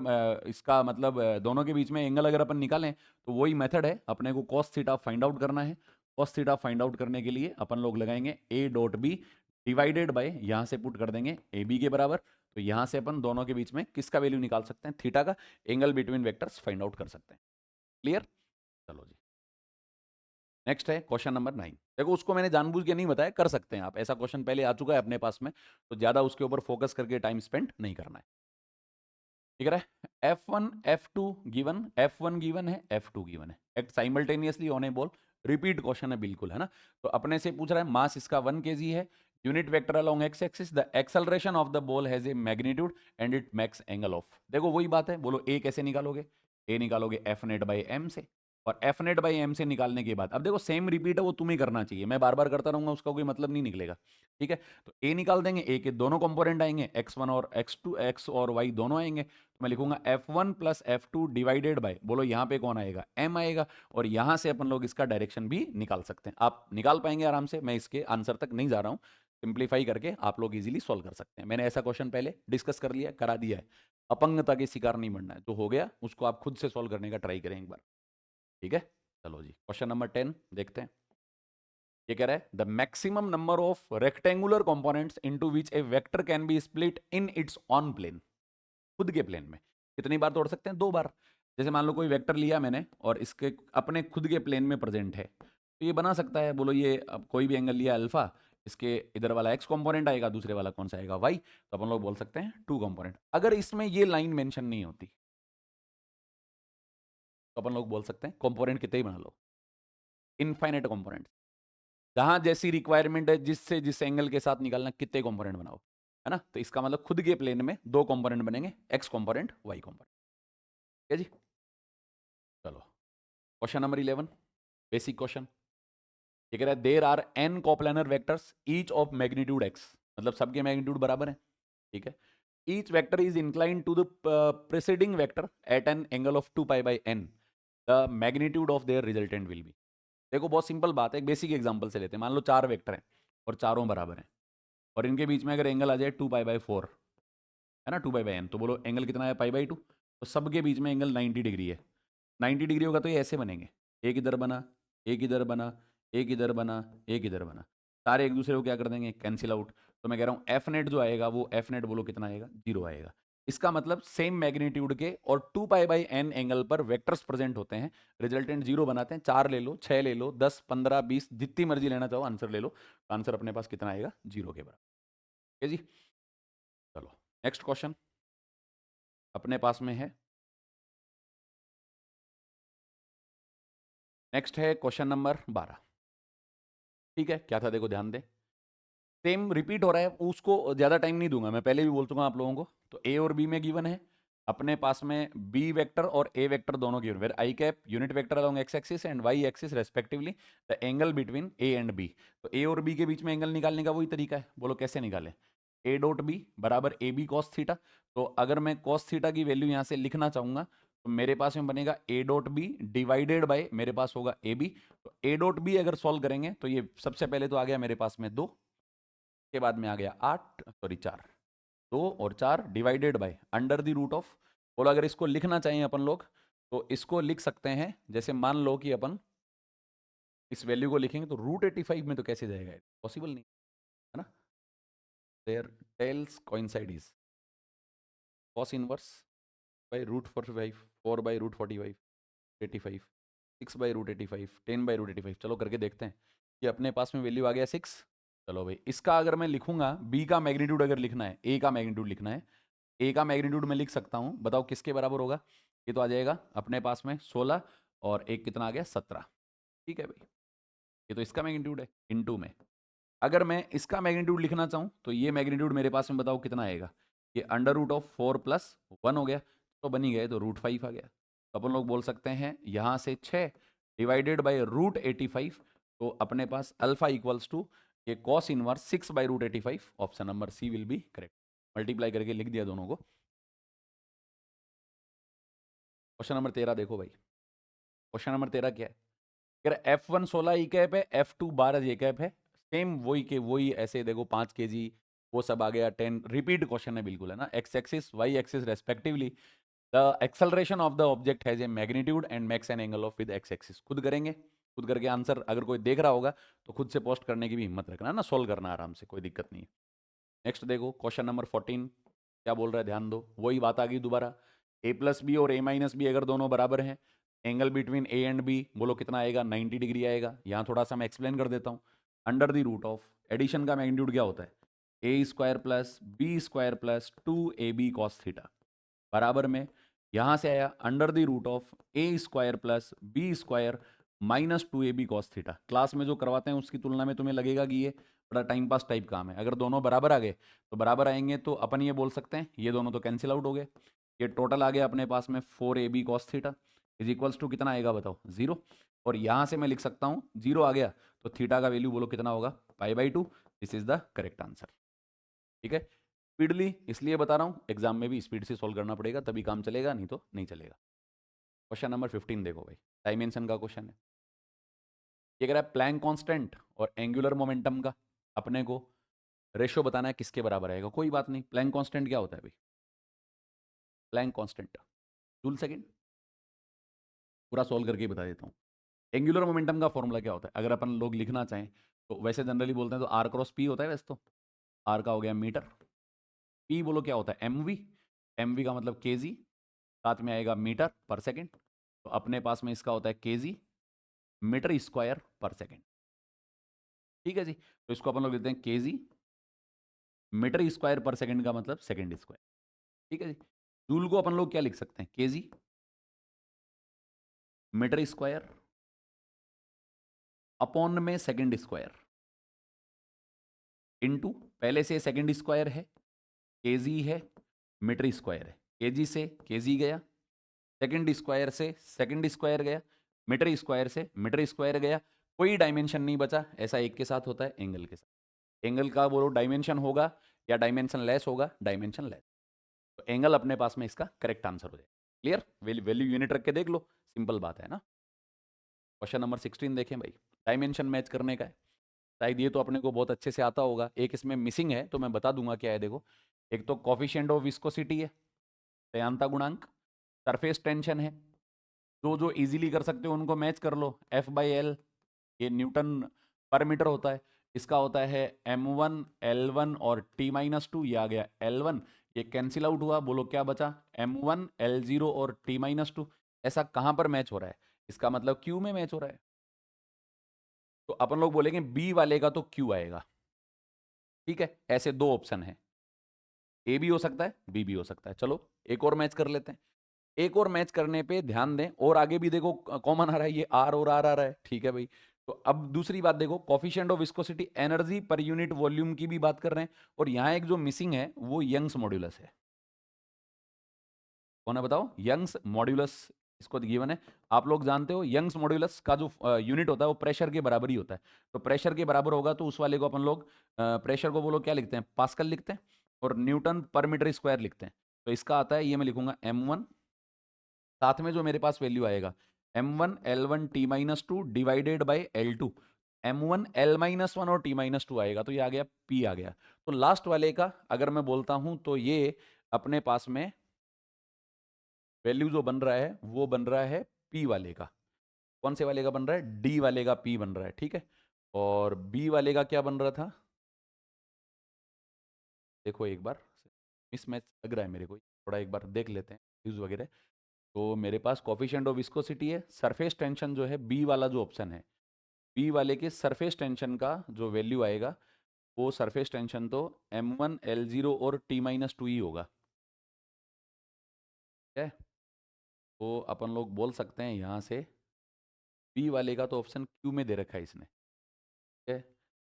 इसका मतलब दोनों के बीच में एंगल अगर अपन निकालें तो वही मेथड है, अपने को cos थीटा फाइंड आउट करना है। cos थीटा फाइंड आउट करने के लिए अपन लोग लगाएंगे a dot B divided by, यहाँ से पुट कर देंगे ए बी के बराबर। तो यहाँ से अपन दोनों के बीच में किसका वैल्यू निकाल सकते हैं? थीटा का। Angle between vectors find out कर सकते हैं। क्लियर? चलो जी, नेक्स्ट है क्वेश्चन नंबर 9। देखो उसको मैंने जानबूझ के नहीं बताया, कर सकते हैं आप, ऐसा क्वेश्चन पहले आ चुका है अपने पास में, तो ज्यादा उसके ऊपर फोकस करके टाइम स्पेंड नहीं करना है। ठीक है, F1 F2 given, F1 given है, F2 गिवन है, act simultaneously on A ball. Repeat question है बिल्कुल, है ना। तो अपने से पूछ रहा है मास इसका 1 kg है, unit vector along X axis, the acceleration of the ball has a magnitude and it makes angle of. देखो वही बात है, बोलो ए कैसे निकालोगे? ए निकालोगे F नेट बाई एम से, और एफ नेट बाई एम से निकालने के बाद अब देखो सेम रिपीट है, वो तुम्हें करना चाहिए, मैं बार बार करता रहूंगा उसका कोई मतलब नहीं निकलेगा। ठीक है, तो ए निकाल देंगे, ए के दोनों कंपोनेंट आएंगे, x1 और x2, x और y दोनों आएंगे, तो मैं लिखूंगा f1 plus f2 divided by, बोलो यहाँ पे कौन आएगा, m आएगा, और यहाँ से अपन लोग इसका डायरेक्शन भी निकाल सकते हैं। आप निकाल पाएंगे आराम से, मैं इसके आंसर तक नहीं जा रहा हूँ, सिंप्लीफाई करके आप लोग इजीली सॉल्व कर सकते हैं। मैंने ऐसा क्वेश्चन पहले डिस्कस कर लिया, करा दिया है, अपंगता के शिकार नहीं बनना है, जो हो गया उसको आप खुद से सॉल्व करने का ट्राई करें एक बार। ठीक है, चलो जी क्वेश्चन नंबर 10 देखते हैं। ये कह रहा है the maximum number of rectangular components into which a vector can be split in its own plane, खुद के प्लेन में कितनी बार तोड़ सकते हैं, 2 बार। जैसे मान लो कोई वेक्टर लिया मैंने और इसके अपने खुद के प्लेन में प्रेजेंट है, तो ये बना सकता है, बोलो ये अब कोई भी एंगल लिया अल्फा, इसके इधर वाला एक्स कंपोनेंट आएगा, दूसरे वाला कौन सा आएगा वाई, तो अपन लोग बोल सकते हैं 2 कंपोनेंट। अगर इसमें ये लाइन मेंशन नहीं होती तो अपन लोग बोल सकते हैं कंपोनेंट कितने ही बना लो, इनफाइनाइट कंपोनेंट, जहां जैसी रिक्वायरमेंट है, जिससे जिस एंगल के साथ निकालना, कितने कंपोनेंट बनाओ, है ना। तो इसका मतलब खुद के प्लेन में 2 कंपोनेंट बनेंगे, एक्स कंपोनेंट वाई कंपोनेंट। ठीक है जी, चलो क्वेश्चन नंबर 11, बेसिक क्वेश्चन। ये कह रहा है there are N coplanar vectors each of magnitude X, मतलब सबके मैग्नीट्यूड बराबर है। ठीक है, each vector is incline to the preceding vector at an angle of 2 pi by N, the magnitude of their resultant will be. देखो बहुत simple बात है, एक बेसिक एग्जांपल से लेते हैं। मान लो 4 वेक्टर हैं और चारों बराबर हैं, और इनके बीच में अगर एंगल आ जाए 2 पाई बाई 4, है ना, 2 पाई बाई एन, तो बोलो एंगल कितना है, पाई बाई 2, तो सबके बीच में एंगल 90 डिग्री है। 90 डिग्री होगा तो ये ऐसे बनेंगे, एक इधर बना, एक इधर बना, एक इधर बना, एक इधर बना, सारे एक दूसरे को क्या कर देंगे, कैंसिल आउट। तो मैं कह रहा हूँ एफ नेट जो आएगा वो एफ नेट बोलो कितना आएगा, 0 आएगा। इसका मतलब सेम मैग्नीट्यूड के और 2 पाई बाई एन एंगल पर वेक्टर्स प्रेजेंट होते हैं, रिजल्टेंट 0 बनाते हैं। 4 ले लो, 6 ले लो, 10, 15, 20, जितनी मर्जी लेना चाहो आंसर ले लो, आंसर अपने पास कितना आएगा, 0 के बराबर। ठीक है जी, चलो नेक्स्ट क्वेश्चन अपने पास में है, नेक्स्ट है क्वेश्चन नंबर 12। ठीक है, क्या था देखो ध्यान दे, सेम रिपीट हो रहा है, उसको ज़्यादा टाइम नहीं दूंगा, मैं पहले भी बोल चुका हूं आप लोगों को। तो ए और बी में गिवन है, अपने पास में बी वेक्टर और ए वेक्टर दोनों given, where I cap unit vector along X axis and Y axis respectively, the angle between A and B. तो ए और बी के बीच में एंगल निकालने का वही तरीका है, बोलो कैसे निकालें, ए डॉट बी बराबर ए बी कॉस थीटा। तो अगर मैं कॉस थीटा की वैल्यू यहाँ से लिखना चाहूंगा, तो मेरे पास में बनेगा A dot B divided by मेरे पास होगा ए बी। तो ए डॉट बी अगर सॉल्व करेंगे तो ये सबसे पहले तो आ गया मेरे पास में 2, के बाद में आ गया 8, सॉरी 4, 2 और 4 divided by under the root of. बोलो अगर इसको लिखना चाहिए अपन लोग तो इसको लिख सकते हैं, जैसे मान लो कि अपन इस वैल्यू को लिखेंगे तो √85 में तो कैसे जाएगा, पॉसिबल नहीं है ना। There tales coincide is cos inverse by √45, 4 by √45, 85, 6 by √85, 10 by √85। चलो करके देखते हैं कि अपने पास में वैल्यू आ गया 6। चलो भाई, इसका अगर मैं लिखूंगा, बी का मैग्नीट्यूड अगर लिखना है, ए का मैग्नीट्यूड लिखना है, ए का मैग्नीट्यूड मैं लिख सकता हूं, बताओ किसके बराबर होगा। ये तो आ जाएगा अपने पास में 16, और एक कितना आ गया 17। ठीक है भाई, ये तो इसका मैग्नीट्यूड है इनटू में। अगर मैं इसका मैग्नीट्यूड लिखना चाहूं तो ये मैग्नीट्यूड मेरे पास में बताओ कितना आएगा, ये अंडर रूट ऑफ 4 प्लस 1 हो गया, तो बन ही गए, तो √5 आ गया। तो अपन लोग बोल सकते हैं यहां से 6 डिवाइडेड बाई √85, तो अपने पास अल्फा इक्वल्स टू ये cos inverse 6 by √85, option number C will be correct. Multiply करके लिख दिया दोनों को। क्वेश्चन नंबर 13 देखो भाई, क्वेश्चन नंबर 13 क्या है, अगर F1 16 ई कैप है, F2 12 जे कैप है, सेम वही के वही, ऐसे देखो 5 kg वो सब आ गया, 10, रिपीट क्वेश्चन है बिल्कुल, है ना, X axis Y axis respectively, the acceleration of the object has a magnitude and makes an angle of with X axis. खुद करेंगे, खुद करके आंसर अगर कोई देख रहा होगा तो खुद से पोस्ट करने की भी हिम्मत रखना ना, सोल्व करना आराम से, कोई दिक्कत नहीं है। नेक्स्ट देखो क्वेश्चन नंबर 14 क्या बोल रहा है, ध्यान दो, वही बात आ गई दोबारा। ए प्लस बी और ए माइनस बी अगर दोनों बराबर हैं, angle between A and B बोलो कितना आएगा, 90 डिग्री आएगा। यहाँ थोड़ा सा मैं एक्सप्लेन कर देता हूँ। Under the root of, addition का मैग्नीट्यूड क्या होता है, A square plus B square plus 2ab cos theta, बराबर में यहाँ से आया under the root of A square plus B square minus 2ab cos theta. Class में जो करवाते हैं उसकी तुलना में तुम्हें लगेगा कि ये बड़ा टाइम पास टाइप काम है। अगर दोनों बराबर आ गए तो बराबर आएंगे तो अपन ये बोल सकते हैं ये दोनों तो कैंसिल आउट हो गए। ये टोटल आ गया अपने पास में 4ab cos theta, is equals to कितना आएगा बताओ, 0। और यहाँ से मैं लिख सकता हूँ 0 आ गया तो थीटा का वैल्यू बोलो कितना होगा, पाई/2। This is the correct answer. ठीक है, स्पीडली इसलिए बता रहा हूँ, एग्जाम में भी स्पीड से सॉल्व करना पड़ेगा तभी काम चलेगा, नहीं तो नहीं चलेगा। क्वेश्चन नंबर 15 देखो भाई, डायमेंशन का क्वेश्चन है। ये कह रहा है प्लैंक कांस्टेंट और एंगुलर मोमेंटम का अपने को रेशियो बताना है, किसके बराबर आएगा। कोई बात नहीं, प्लैंक कांस्टेंट क्या होता है भाई, प्लैंक कांस्टेंट जूल सेकंड, पूरा सॉल्व करके ही बता देता हूँ। एंगुलर मोमेंटम का फॉर्मूला क्या होता है, अगर अपन लोग लिखना चाहें तो वैसे जनरली बोलते हैं तो आर क्रॉस पी होता है, वैसे तो आर का हो गया मीटर, पी बोलो क्या होता है, एमवी, एमवी का मतलब केजी, साथ में आएगा मीटर पर सेकंड, तो अपने पास में इसका होता है केजी मीटर स्क्वायर पर सेकंड। ठीक है जी, तो इसको अपन लोग लेते हैं केजी मीटर स्क्वायर पर सेकंड का मतलब सेकंड स्क्वायर। ठीक है जी, जूल को अपन लोग क्या लिख सकते हैं, केजी मीटर स्क्वायर अपॉन में सेकंड स्क्वायर इनटू, पहले से सेकंड स्क्वायर है, केजी है, मीटर स्क्वायर है, केजी से केजी गया, सेकंड स्क्वायर से सेकंड स्क्वायर गया, मीटर स्क्वायर से मीटर स्क्वायर गया, कोई डायमेंशन नहीं बचा। ऐसा एक के साथ होता है एंगल के साथ, एंगल का बोलो डायमेंशन होगा या डायमेंशन लेस होगा, डायमेंशन लेस, तो एंगल अपने पास में इसका करेक्ट आंसर हो जाएगा। क्लियर, वैल्यू यूनिट रख के देख लो, सिंपल बात है ना। क्वेश्चन नंबर 16 देखें भाई, डायमेंशन मैच करने का है, शायद ये तो अपने को बहुत अच्छे से आता होगा, एक इसमें मिसिंग है तो मैं बता दूंगा क्या है। देखो, एक तो कॉफिशिएंट ऑफ विस्कोसिटी है, तयांता गुणांक, सरफेस टेंशन है, जो जो इजीली कर सकते हो उनको मैच कर लो। F/L ये न्यूटन पर मीटर होता है, इसका होता है M1 L1 और T-2, ये आ गया L1, ये कैंसिल आउट हुआ, बोलो क्या बचा, M1 L0 और T-2। ऐसा कहां पर मैच हो रहा है, इसका मतलब Q में मैच हो रहा है, तो अपन लोग बोलेंगे B वाले का तो Q आएगा। ठीक है, ऐसे दो ऑप्शन है, ए भी हो सकता है बी भी हो सकता है। चलो एक और मैच कर लेते हैं, एक और मैच करने पे ध्यान दें, और आगे भी देखो कॉमन आ रहा है, ये आर और आर आ रहा है। ठीक है भाई, तो अब दूसरी बात देखो, coefficient of viscosity energy per unit volume की भी बात कर रहे हैं, और यहां एक जो मिसिंग है वो यंग्स मॉड्यूलस है। कौन है बताओ, यंग्स मॉड्यूलस, इसको गिवन है। आप लोग जानते हो यंग्स मॉड्यूलस का जो यूनिट होता है वो प्रेशर के बराबर ही होता है, तो प्रेशर के बराबर होगा तो उस वाले को अपन लोग प्रेशर को बोलो क्या लिखते हैं, पास्कल लिखते हैं, और न्यूटन पर मीटर स्क्वायर लिखते हैं। तो इसका आता है, ये मैं लिखूंगा M1, साथ में जो मेरे पास वैल्यू आएगा M1 L1 T-2 divided by L2, M1 L-1 और T-2 आएगा, तो ये आ गया P आ गया। तो लास्ट वाले का अगर मैं बोलता हूं तो ये अपने पास में वैल्यू जो बन रहा है वो बन रहा है P वाले का। कौन से वाले का बन रहा है, D वाले का P बन रहा है। ठीक है, और B वाले का क्या बन रहा था, देखो एक बार मिसमैच लग रहा है मेरे को, थोड़ा एक बार देख लेते हैं यूज वगैरह। तो मेरे पास कॉफिशिएंट ऑफ विस्कोसिटी है, सरफेस टेंशन जो है बी वाला जो ऑप्शन है, बी वाले के सरफेस टेंशन का जो वैल्यू आएगा वो सरफेस टेंशन तो M1 L0 और T-2 ही होगा। ठीक है, तो अपन लोग बोल सकते हैं यहाँ से बी वाले का तो ऑप्शन क्यू में दे रखा है इसने। ठीक है,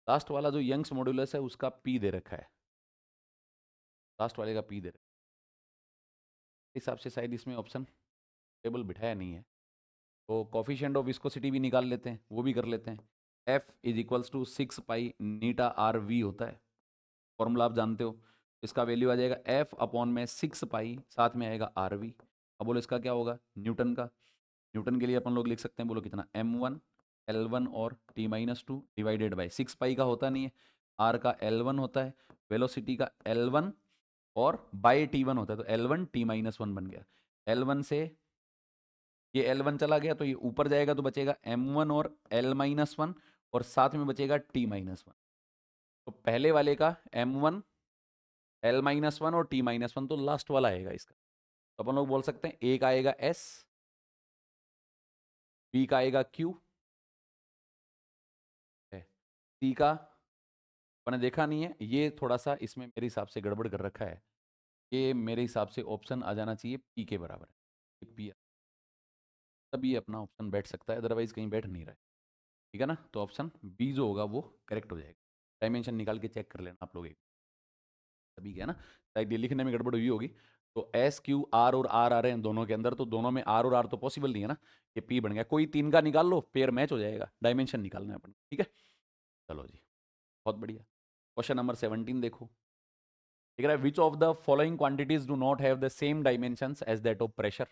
लास्ट वाला जो यंग्स मॉड्यूलस है उसका पी दे रखा है, लास्ट वाले का पी दे रखा है, इस हिसाब से शायद इसमें ऑप्शन टेबल बिठाया नहीं है। तो कॉफिशिएंट ऑफ विस्कोसिटी भी निकाल लेते हैं, वो भी कर लेते हैं। F इज इक्वल्स टू 6π η होता है, फॉर्मूला आप जानते हो, इसका वैल्यू आ जाएगा F अपॉन में 6π, साथ में आएगा RV। अब बोलो इसका क्या होगा, न्यूटन का, न्यूटन के लिए अपन लोग लिख सकते हैं, बोलो कितना, M1 L1 और T-2 डिवाइडेड बाई 6π का होता नहीं है, R का L1 होता है, वेलोसिटी का L1 और बाई T1 होता है, तो L1 T-1 बन गया। L1 से ये L1 चला गया तो ये ऊपर जाएगा तो बचेगा M1 और L-1, और साथ में बचेगा T-1। तो पहले वाले का M1 L-1 और T-1, तो लास्ट वाला आएगा इसका। तो अपन लोग बोल सकते हैं A का आएगा S, B का आएगा Q, C का मैंने देखा नहीं है, ये थोड़ा सा इसमें मेरे हिसाब से गड़बड़ कर रखा है, ये मेरे हिसाब से ऑप्शन आ जाना चाहिए P के बराबर है, P, तब ये अपना ऑप्शन बैठ सकता है, अदरवाइज कहीं बैठ नहीं रहा है। ठीक है ना, तो ऑप्शन बी जो होगा वो करेक्ट हो जाएगा। डायमेंशन निकाल के चेक कर लेना आप लोग एक। सभी के है ना, शायद ये लिखने में गड़बड़ हुई होगी। तो एस क्यू आर और आर आ रहे हैं दोनों के अंदर, तो दोनों में आर और आर तो पॉसिबल नहीं है ना, ये पी बन गया। कोई तीन का निकाल लो, पेयर मैच हो जाएगा, डायमेंशन निकालना है अपन, ठीक है। चलो जी, बहुत बढ़िया। क्वेश्चन नंबर 17 देखो, ठीक है। Which of the following quantities do not have the same dimensions as that of pressure.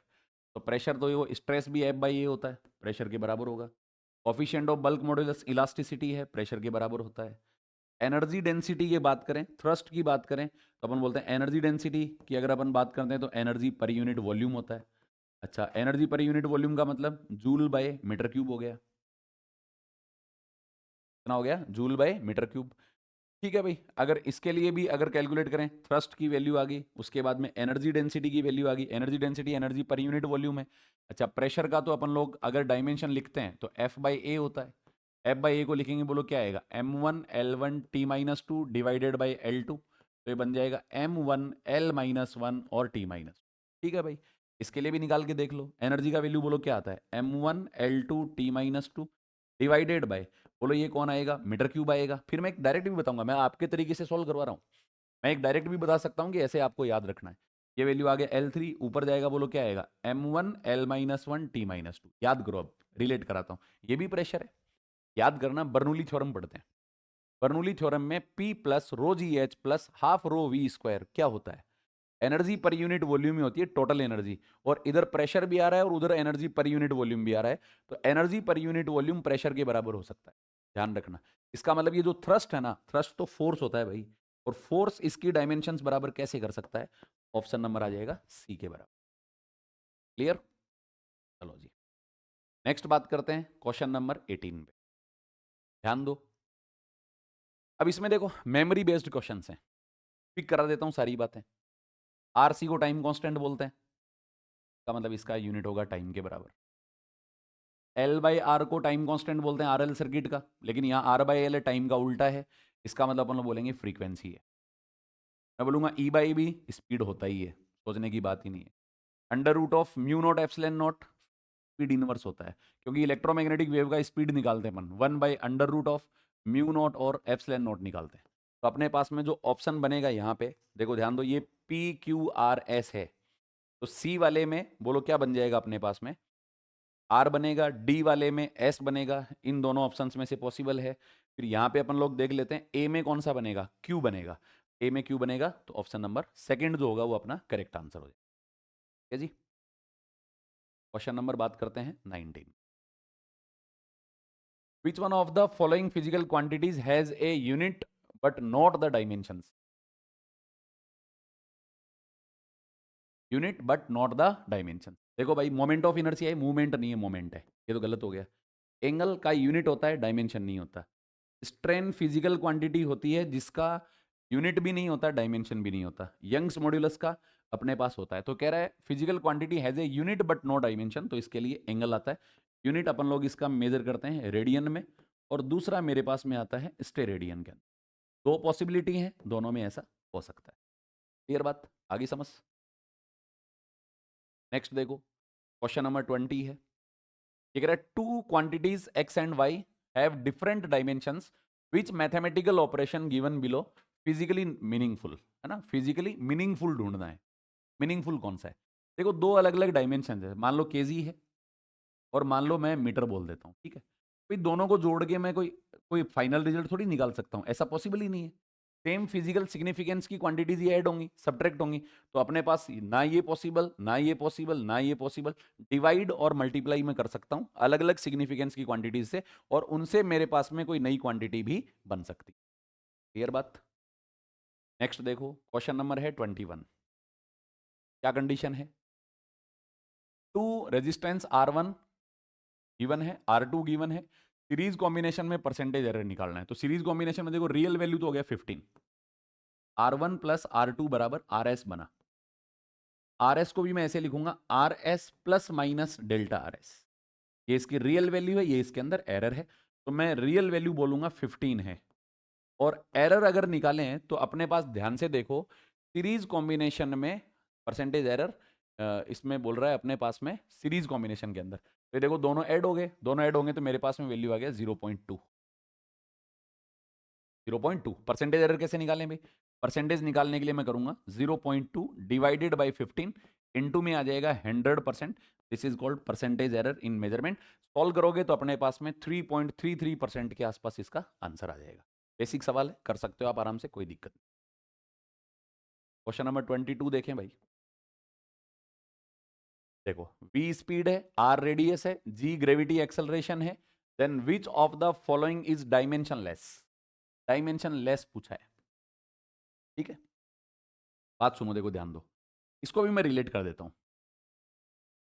तो प्रेशर तो वो स्ट्रेस भी एफ बाई ए होता है, प्रेशर के बराबर होगा। Coefficient of bulk modulus elasticity है, प्रेशर के बराबर होता है। एनर्जी डेंसिटी की बात करें, थ्रस्ट की बात करें, तो अपन बोलते हैं एनर्जी डेंसिटी की अगर अपन बात करते हैं तो एनर्जी पर यूनिट वॉल्यूम होता है। अच्छा, एनर्जी पर यूनिट वॉल्यूम का मतलब जूल बाय मीटर क्यूब हो गया। कितना हो गया? Joule by metre cube. ठीक है भाई, अगर इसके लिए भी अगर कैलकुलेट करें, थ्रस्ट की वैल्यू आ गई, उसके बाद में एनर्जी डेंसिटी की वैल्यू आ गई। Energy density energy per unit volume है। अच्छा, प्रेशर का तो अपन लोग अगर डायमेंशन लिखते हैं तो एफ बाई ए होता है। एफ बाई ए को लिखेंगे, बोलो क्या आएगा? M1L1T-2 डिवाइडेड बाई L2, तो ये बन जाएगा M1L-1 और T-। ठीक है भाई, इसके लिए भी निकाल के देख लो। एनर्जी का वैल्यू बोलो क्या आता है? M1L2T-2 डिवाइडेड बाय, बोलो ये कौन आएगा? मीटर क्यूब आएगा। फिर मैं एक डायरेक्ट भी बताऊंगा, मैं आपके तरीके से सॉल्व करवा रहा हूँ। मैं एक डायरेक्ट भी बता सकता हूँ कि ऐसे आपको याद रखना है। ये वैल्यू आ गया L3, ऊपर जाएगा, बोलो क्या आएगा? M1L-1T-2। याद करो, अब रिलेट कराता हूँ। ये भी प्रेशर है, याद करना, बर्नौली थ्योरम पढ़ते हैं। बर्नौली थ्योरम में P plus rho G H plus half rho V square क्या होता है? एनर्जी पर यूनिट वॉल्यूम ही होती है, टोटल एनर्जी। और इधर प्रेशर भी आ रहा है और उधर एनर्जी पर यूनिट वॉल्यूम भी आ रहा है, तो energy per unit volume pressure के बराबर हो सकता है। ध्यान रखना, इसका मतलब ये जो थ्रस्ट है ना, थ्रस्ट तो फोर्स होता है भाई, और फोर्स इसकी डायमेंशंस बराबर कैसे कर सकता है? ऑप्शन नंबर आ जाएगा सी के बराबर। क्लियर? चलो जी, नेक्स्ट बात करते हैं क्वेश्चन नंबर 18 पे। ध्यान दो, अब इसमें देखो मेमोरी बेस्ड क्वेश्चंस हैं, पिक करा देता हूं सारी बातें। आरसी को टाइम कांस्टेंट बोलते हैं, का मतलब इसका यूनिट होगा टाइम के बराबर। एल बाई आर को टाइम कांस्टेंट बोलते हैं आर एल सर्किट का, लेकिन यहाँ आर बाई एल टाइम का उल्टा है, इसका मतलब अपन लोग बोलेंगे फ्रीक्वेंसी है। मैं बोलूंगा ई बाई बी स्पीड होता ही है, सोचने की बात ही नहीं है। Under root of mu naught epsilon naught speed inverse होता है, क्योंकि इलेक्ट्रोमैग्नेटिक वेव का स्पीड निकालते हैं अपन 1/√ऑफ म्यू नॉट और एप्सिलॉन नॉट निकालते हैं। तो अपने पास में जो ऑप्शन बनेगा यहाँ पे देखो, ध्यान दो, ये PQRS है, तो सी वाले में बोलो क्या बन जाएगा अपने पास में? आर बनेगा, डी वाले में एस बनेगा, इन दोनों ऑप्शंस में से पॉसिबल है। फिर यहाँ पे अपन लोग देख लेते हैं ए में कौन सा बनेगा? क्यू बनेगा। ए में क्यू बनेगा, तो ऑप्शन नंबर सेकंड जो होगा वो अपना करेक्ट आंसर हो जाएगा। ठीक है जी, क्वेश्चन नंबर बात करते हैं 19। Which one of the following physical quantities has a unit but not the dimensions? Unit but not the dimension. देखो भाई, मोमेंट ऑफ इनर्शिया है, मूवमेंट नहीं है, मोमेंट है, ये तो गलत हो गया। एंगल का यूनिट होता है, डायमेंशन नहीं होता। स्ट्रेन फिजिकल क्वांटिटी होती है जिसका यूनिट भी नहीं होता, डायमेंशन भी नहीं होता। यंग्स मॉड्यूलस का अपने पास होता है। तो कह रहा है physical quantity has a unit but no dimension, तो इसके लिए एंगल आता है। यूनिट अपन लोग इसका मेजर करते हैं रेडियन में, और दूसरा मेरे पास में आता है स्टेरेडियन के अंदर। दो पॉसिबिलिटी है, दोनों में ऐसा हो सकता है। क्लियर बात? आगे समझ। नेक्स्ट देखो, क्वेश्चन नंबर 20 है। ये कह रहा है two quantities x and why have different dimensions which mathematical operation given below physically meaningful, है ना, फिजिकली मीनिंगफुल ढूंढना है। मीनिंगफुल कौन सा है? देखो, दो अलग अलग डायमेंशन है, मान लो केजी है और मान लो मैं मीटर बोल देता हूँ, ठीक है। भाई दोनों को जोड़ के मैं कोई कोई फाइनल रिजल्ट थोड़ी निकाल सकता हूँ, ऐसा पॉसिबल ही नहीं है। सेम फिजिकल सिग्निफिकेंस की क्वांटिटीज ही ऐड होंगी, सब्ट्रैक्ट होंगी, तो अपने पास ना ये पॉसिबल, ना ये पॉसिबल, ना ये पॉसिबल। डिवाइड और मल्टीप्लाई में कर सकता हूँ अलग अलग सिग्निफिकेंस की क्वांटिटीज से, और उनसे मेरे पास में कोई नई क्वांटिटी भी बन सकती। क्लियर बात? नेक्स्ट देखो, क्वेश्चन नंबर है 21। क्या कंडीशन है? टू रेजिस्टेंस R1 गिवन है, R2 गिवन है, सीरीज कॉम्बिनेशन में परसेंटेज एरर निकालना है। तो सीरीज कॉम्बिनेशन में देखो, रियल वैल्यू तो हो गया 15, R1 प्लस R2 बराबर RS बना। RS को भी मैं ऐसे लिखूंगा, RS plus minus delta RS। ये इसकी रियल वैल्यू है, ये इसके अंदर एरर है, तो मैं रियल वैल्यू बोलूंगा 15 है। और एरर अगर निकालें तो अपने पास ध्यान से देखो, सीरीज कॉम्बिनेशन में परसेंटेज एरर, इसमें बोल रहा है अपने पास में सीरीज कॉम्बिनेशन के अंदर। तो देखो दोनों ऐड हो गए, दोनों ऐड होंगे तो मेरे पास में वैल्यू आ गया 0.2। 0.2 परसेंटेज एरर कैसे निकालें भाई? परसेंटेज निकालने के लिए मैं करूंगा 0.2 डिवाइडेड बाई 15 इनटू में आ जाएगा 100%। This is called percentage error in measurement. Solve करोगे तो अपने पास में 3.33% के आसपास इसका आंसर आ जाएगा। बेसिक सवाल है, कर सकते हो आप आराम से, कोई दिक्कत नहीं। क्वेश्चन नंबर 22 देखें भाई। देखो, v स्पीड है, r रेडियस है, g ग्रेविटी एक्सेलरेशन है, then which of the following is dimensionless. Dimensionless पूछा है, ठीक है। बात सुनो, देखो ध्यान दो, इसको भी मैं रिलेट कर देता हूं।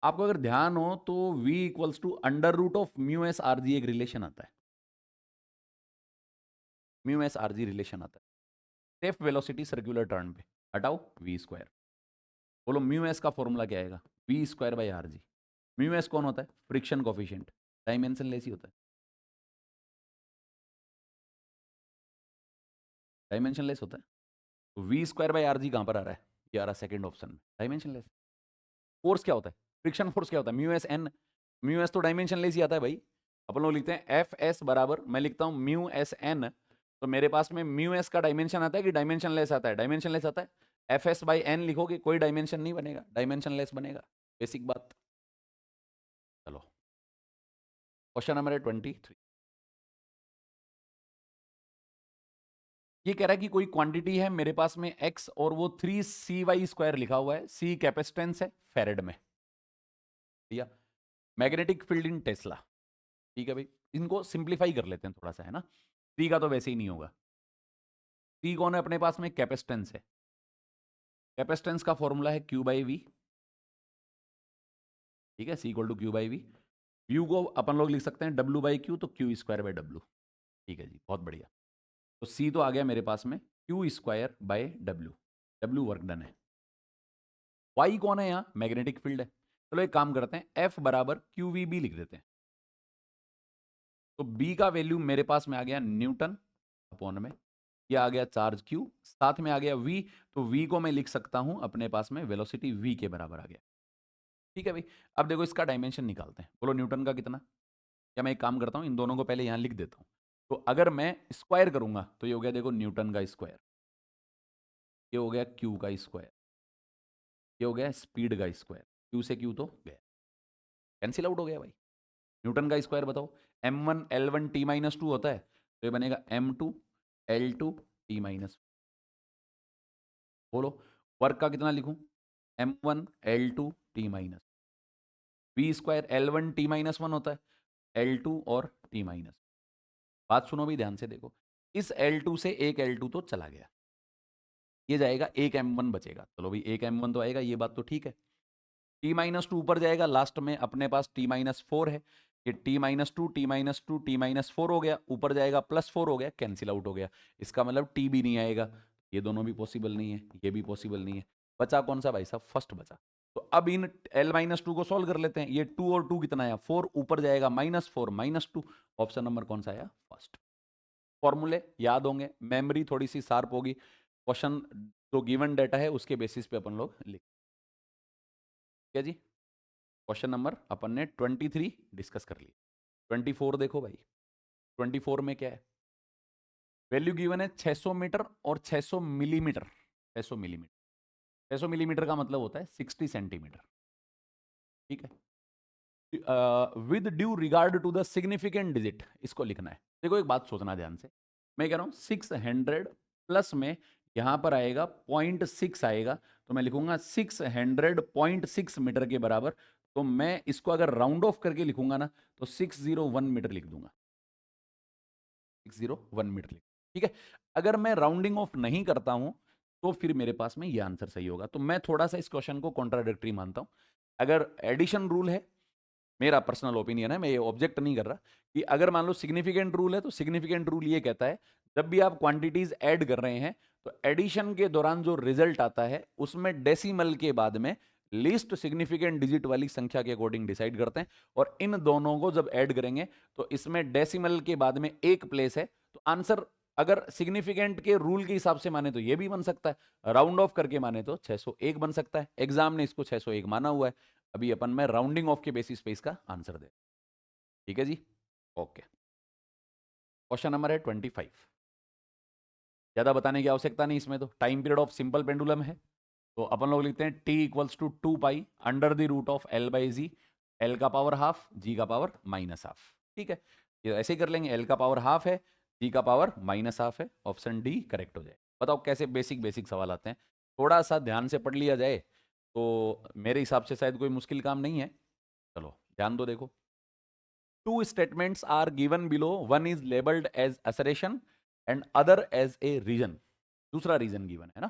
आपको अगर ध्यान हो तो v equals to under root of mu S R G एक रिलेशन आता है, mu S R G relation आता है सेफ वेलोसिटी सर्कुलर टर्न पे। हटाओ v स्क्वायर, बोलो म्यू एस का फॉर्मूला क्या आएगा, v square by R G. Mu S कौन होता है, फ्रिक्शन कोफिशिएंट, डायमेंशन लेस ही होता है, डायमेंशन लेस होता है। तो V square by R G कहां पर आ रहा है, ये आ रहा है सेकंड ऑप्शन में, डायमेंशन लेस। फोर्स क्या होता है, फ्रिक्शन फोर्स क्या होता है, mu S N, mu S तो डायमेंशन लेस ही आता है भाई। अपन लोग लिखते हैं एफ एस बराबर, मैं लिखता हूं म्यू एस एन, तो मेरे पास में म्यू एस का डायमेंशन आता है कि डायमेंशन लेस आता है, डायमेंशन लेस आता है। एफ एस बाई एन लिखोगे कोई डायमेंशन नहीं बनेगा, डायमेंशन लेस बनेगा, बेसिक बात। चलो क्वेश्चन नंबर है 23। ये कह रहा है कि कोई क्वांटिटी है मेरे पास में x और वो 3 cy² लिखा हुआ है, c कैपेसिटेंस है फेरेड में, भैया मैग्नेटिक फील्ड इन टेस्ला, ठीक है भाई। इनको सिंप्लीफाई कर लेते हैं थोड़ा सा, है ना। c का तो वैसे ही नहीं होगा, c कौन है अपने पास में, कैपेसिटेंस है। कैपेसिटेंस का फॉर्मूला है q बाई वी, ठीक है, c equal to Q by V. व्यू को अपन लोग लिख सकते हैं w बाई क्यू, तो क्यू स्क्वायर बाई डब्ल्यू, ठीक है जी, बहुत बढ़िया। तो c तो आ गया मेरे पास में Q square by W, W work done है। y कौन है यहाँ, मैग्नेटिक फील्ड है। चलो एक काम करते हैं, F बराबर क्यू वी बी लिख देते हैं। तो B का वैल्यू मेरे पास में आ गया न्यूटन अपॉन में, ये आ गया चार्ज Q, साथ में आ गया V, तो V को मैं लिख सकता हूं अपने पास में वेलोसिटी V के बराबर आ गया, ठीक है भाई। अब देखो इसका डायमेंशन निकालते हैं, बोलो न्यूटन का कितना। या मैं एक काम करता हूं, इन दोनों को पहले यहां लिख देता हूं। तो अगर मैं स्क्वायर करूंगा तो ये हो गया देखो न्यूटन का स्क्वायर, ये हो गया Q का स्क्वायर, ये हो गया स्पीड का स्क्वायर, Q से Q तो गया, कैंसिल आउट हो गया भाई। न्यूटन का स्क्वायर बताओ, m1 L1 T-2 होता है, तो ये बनेगा m2 L2 T-, बोलो वर्क का कितना लिखूं, m1 L2 T-, we square L1 T-1 होता है, L2 और T-। बात सुनो भी ध्यान से, देखो इस L2 से एक L2 तो चला गया, ये जाएगा, एक m1 बचेगा। चलो भाई एक m1 तो आएगा, ये बात तो ठीक है। T-2 ऊपर जाएगा, लास्ट में अपने पास T-4 है, ये T-2 T-2 T-4 हो गया, ऊपर जाएगा +4 हो गया, कैंसिल आउट हो गया। इसका मतलब T भी नहीं आएगा, ये दोनों भी पॉसिबल नहीं है, ये भी पॉसिबल नहीं है। बचा कौन सा भाई साहब, फर्स्ट बचा। तो अब इन L-2 को सॉल्व कर लेते हैं, ये 2 और 2 कितना आया 4, ऊपर जाएगा -4 -2, ऑप्शन नंबर कौन सा आया, फर्स्ट। फॉर्मूले याद होंगे, मेमोरी थोड़ी सी शार्प होगी, क्वेश्चन जो गिवन डेटा है उसके बेसिस पे अपन लोग लिख, ठीक है जी। क्वेश्चन नंबर अपन ने 23 डिस्कस कर लिया। 24 देखो भाई, 24 में क्या है, वैल्यू गिवन है 600 मीटर और 600 मिलीमीटर। 600 मिलीमीटर, 600 मिलीमीटर का मतलब होता है 60 सेंटीमीटर, ठीक है। With due regard to the significant digit, इसको लिखना है। देखो एक बात सोचना ध्यान से, मैं कह रहा हूं 600 प्लस में यहां पर आएगा 0.6 आएगा, तो मैं लिखूंगा 600.6 मीटर के बराबर। तो मैं इसको अगर राउंड ऑफ करके लिखूंगा ना, तो 601 मीटर लिख दूंगा, 601 मीटर लिख, ठीक है। अगर मैं राउंडिंग ऑफ नहीं करता हूं तो फिर मेरे पास में ये आंसर सही होगा। तो मैं थोड़ा सा इस क्वेश्चन को कॉन्ट्राडिक्टरी मानता हूं। अगर एडिशन रूल है, मेरा पर्सनल ओपिनियन है, मैं ये ऑब्जेक्ट नहीं कर रहा, कि अगर मान लो सिग्निफिकेंट रूल है, तो सिग्निफिकेंट रूल ये कहता है जब भी आप क्वांटिटीज ऐड कर रहे हैं तो एडिशन के दौरान जो रिजल्ट आता है उसमें डेसिमल के बाद में लीस्ट सिग्निफिकेंट डिजिट वाली संख्या के अकॉर्डिंग डिसाइड करते हैं। और इन दोनों को जब ऐड करेंगे तो इसमें डेसिमल के बाद में एक प्लेस है, तो आंसर अगर सिग्निफिकेंट के रूल के हिसाब से माने तो ये भी बन सकता है, राउंड ऑफ करके माने तो 601 बन सकता है। एग्जाम ने इसको 601 माना हुआ है, अभी अपन में राउंडिंग ऑफ के बेसिस पे इसका आंसर दे, ठीक है जी। ओके, क्वेश्चन नंबर है 25। ज़्यादा बताने की आवश्यकता नहीं इसमें, तो time period of simple pendulum है, तो अपन लोग लिखते हैं T equals to 2 pi under the root of L by G, L का पावर हाफ, जी का पावर माइनस हाफ। ठीक है, ये ऐसे ही कर लेंगे, एल का पावर हाफ है, जी का पावर माइनस हाफ है, ऑप्शन डी करेक्ट हो जाए। बताओ कैसे बेसिक बेसिक सवाल आते हैं, थोड़ा सा ध्यान से पढ़ लिया जाए तो मेरे हिसाब से शायद कोई मुश्किल काम नहीं है। चलो ध्यान दो, देखो two statements are given below, one is labeled as assertion and other as a reason, दूसरा रीजन गिवन है ना।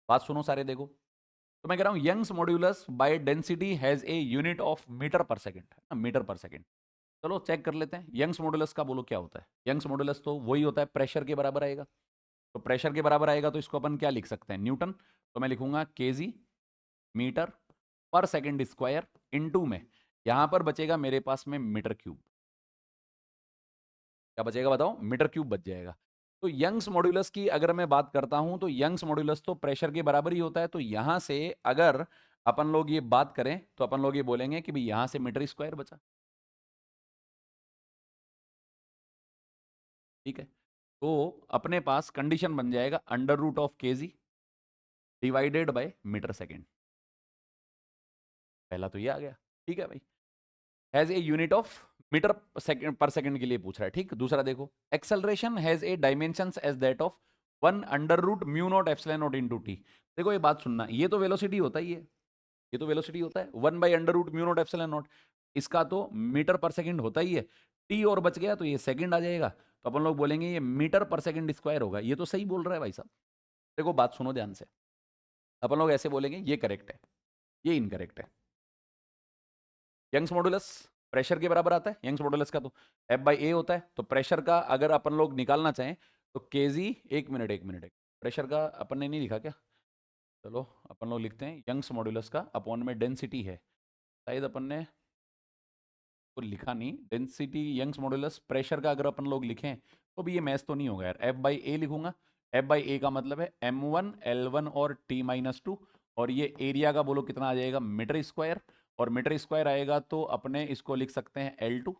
बात सुनो सारे, देखो तो मैं कह रहा हूं Young's modulus by density has a unit of metre per second, है ना, मीटर पर सेकंड। चलो चेक कर लेते हैं यंग्स मॉड्यूलस का, बोलो क्या होता है। यंग्स मॉड्यूलस तो वही होता है, प्रेशर के बराबर आएगा, तो प्रेशर के बराबर आएगा तो इसको अपन क्या लिख सकते हैं, न्यूटन। तो मैं लिखूंगा KG metre per second square into में, यहां पर बचेगा मेरे पास में मीटर क्यूब, क्या बचेगा बताओ, मीटर क्यूब बच जाएगा। तो यंग्स मॉड्यूलस की अगर मैं बात करता हूं तो यंग्स मॉड्यूलस तो प्रेशर के बराबर ही होता है, तो यहां से अगर अपन लोग ये बात करें तो अपन लोग ये बोलेंगे कि भाई यहां से मीटर स्क्वायर बचा। ठीक है, तो अपने पास कंडीशन बन जाएगा under root of kg divided by metre second, पहला तो ये आ गया। ठीक है भाई, has a unit of metre second per second के लिए पूछ रहा है। ठीक, दूसरा देखो, acceleration has a dimensions as that of 1 under root mu naught epsilon naught into T. देखो ये बात सुनना, ये तो वेलोसिटी होता ही है, ये तो वेलोसिटी होता है 1/√म्यू नॉट एप्सिलॉन नॉट, इसका तो मीटर पर सेकंड होता ही है। टी और बच गया तो ये सेकंड आ जाएगा, तो अपन लोग बोलेंगे ये मीटर पर सेकंड स्क्वायर होगा। ये तो सही बोल रहा है भाई साहब, देखो बात सुनो ध्यान से, अपन लोग ऐसे बोलेंगे ये करेक्ट है, ये इनकरेक्ट है। यंग्स मॉडुलस प्रेशर के बराबर आता है, यंग्स मॉडुलस का तो F/A होता है, तो प्रेशर का अगर अपन लोग निकालना चाहें तो केजी, एक मिनट प्रेशर का अपन ने नहीं लिखा क्या, चलो अपन लोग लिखते हैं यंग्स मॉडुलस का अपॉन में डेंसिटी है, शायद अपन ने तो लिखा नहीं डेंसिटी यंग्स मॉडुलस प्रेशर का अगर अपन लोग लिखें तो भी ये मैच तो नहीं होगा यार, F/A लिखूंगा। F/A का मतलब है M1 L1 और T-2, और ये एरिया का बोलो कितना आ जाएगा, मीटर स्क्वायर, और मीटर स्क्वायर आएगा तो अपने इसको लिख सकते हैं L2,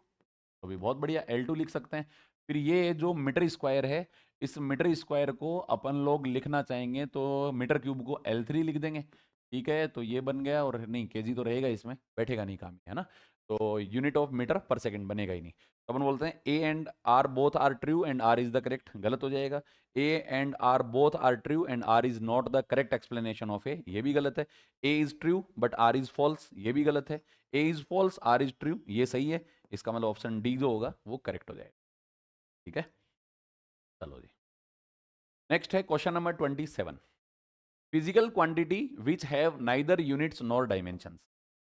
तो भी बहुत बढ़िया L2 लिख सकते हैं। फिर ये जो मीटर स्क्वायर है, इस मीटर स्क्वायर को अपन लोग लिखना चाहेंगे तो मीटर क्यूब को L3 लिख देंगे। ठीक है, तो ये बन गया, और नहीं केजी तो रहेगा इसमें, बैठेगा नहीं काम, है ना, तो unit of metre per second बनेगा ही नहीं। तो अपन बोलते हैं A and R both are true and R is the correct, गलत हो जाएगा। A and R both are true and R is not the correct explanation of A, ये भी गलत है। A is true but R is false, ये भी गलत है। A is false R is true, ये सही है, इसका मतलब ऑप्शन डी जो होगा वो करेक्ट हो जाएगा। ठीक है, चलो जी, नेक्स्ट है question number 27। Physical quantity which have neither units nor dimensions,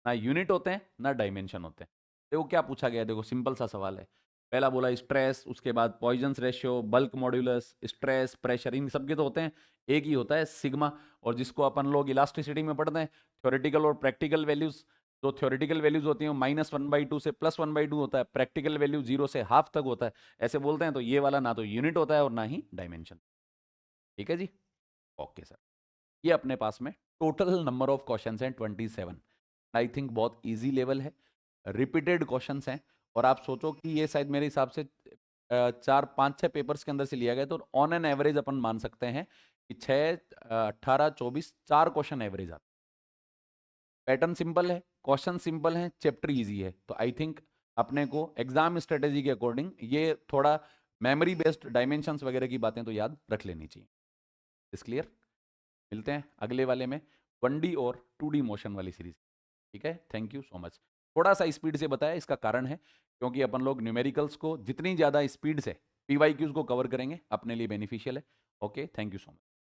ना यूनिट होते हैं ना डायमेंशन होते हैं। देखो क्या पूछा गया है, देखो सिंपल सा सवाल है। पहला बोला स्ट्रेस, उसके बाद Poisson's ratio, bulk modulus, stress, pressure, इन सब के तो होते हैं, एक ही होता है सिग्मा, और जिसको अपन लोग इलास्टिसिटी में पढ़ते हैं थ्योरेटिकल और प्रैक्टिकल वैल्यूज। जो थ्योरेटिकल वैल्यूज होती हैं -1/2 से +1/2 होता है, प्रैक्टिकल वैल्यू 0 से हाफ तक होता है, ऐसे बोलते हैं। तो ये वाला ना तो यूनिट होता है और ना ही डायमेंशन। ठीक है जी, ओके सर। ये अपने पास में टोटल नंबर ऑफ क्वेश्चंस हैं 27। आई थिंक बहुत इजी लेवल है, रिपीटेड क्वेश्चंस हैं, और आप सोचो कि ये शायद मेरे हिसाब से 4 5 6 पेपर्स के अंदर से लिया गया, तो ऑन एन एवरेज अपन मान सकते हैं कि 6 18 24 4 क्वेश्चन एवरेज आते। पैटर्न सिंपल है, क्वेश्चन सिंपल है, चैप्टर इजी है, तो आई थिंक अपने को एग्जाम स्ट्रेटेजी के अकॉर्डिंग ये थोड़ा मेमोरी बेस्ड डायमेंशंस वगैरह की बातें तो याद रख लेनी चाहिए। इस क्लियर, मिलते हैं अगले वाले में 1D और 2D मोशन वाली सीरीज। ठीक है, थैंक यू सो मच। थोड़ा सा स्पीड से बताया, इसका कारण है क्योंकि अपन लोग न्यूमेरिकल्स को जितनी ज़्यादा स्पीड से PYQs को कवर करेंगे अपने लिए बेनिफिशियल है। Okay, thank you so much.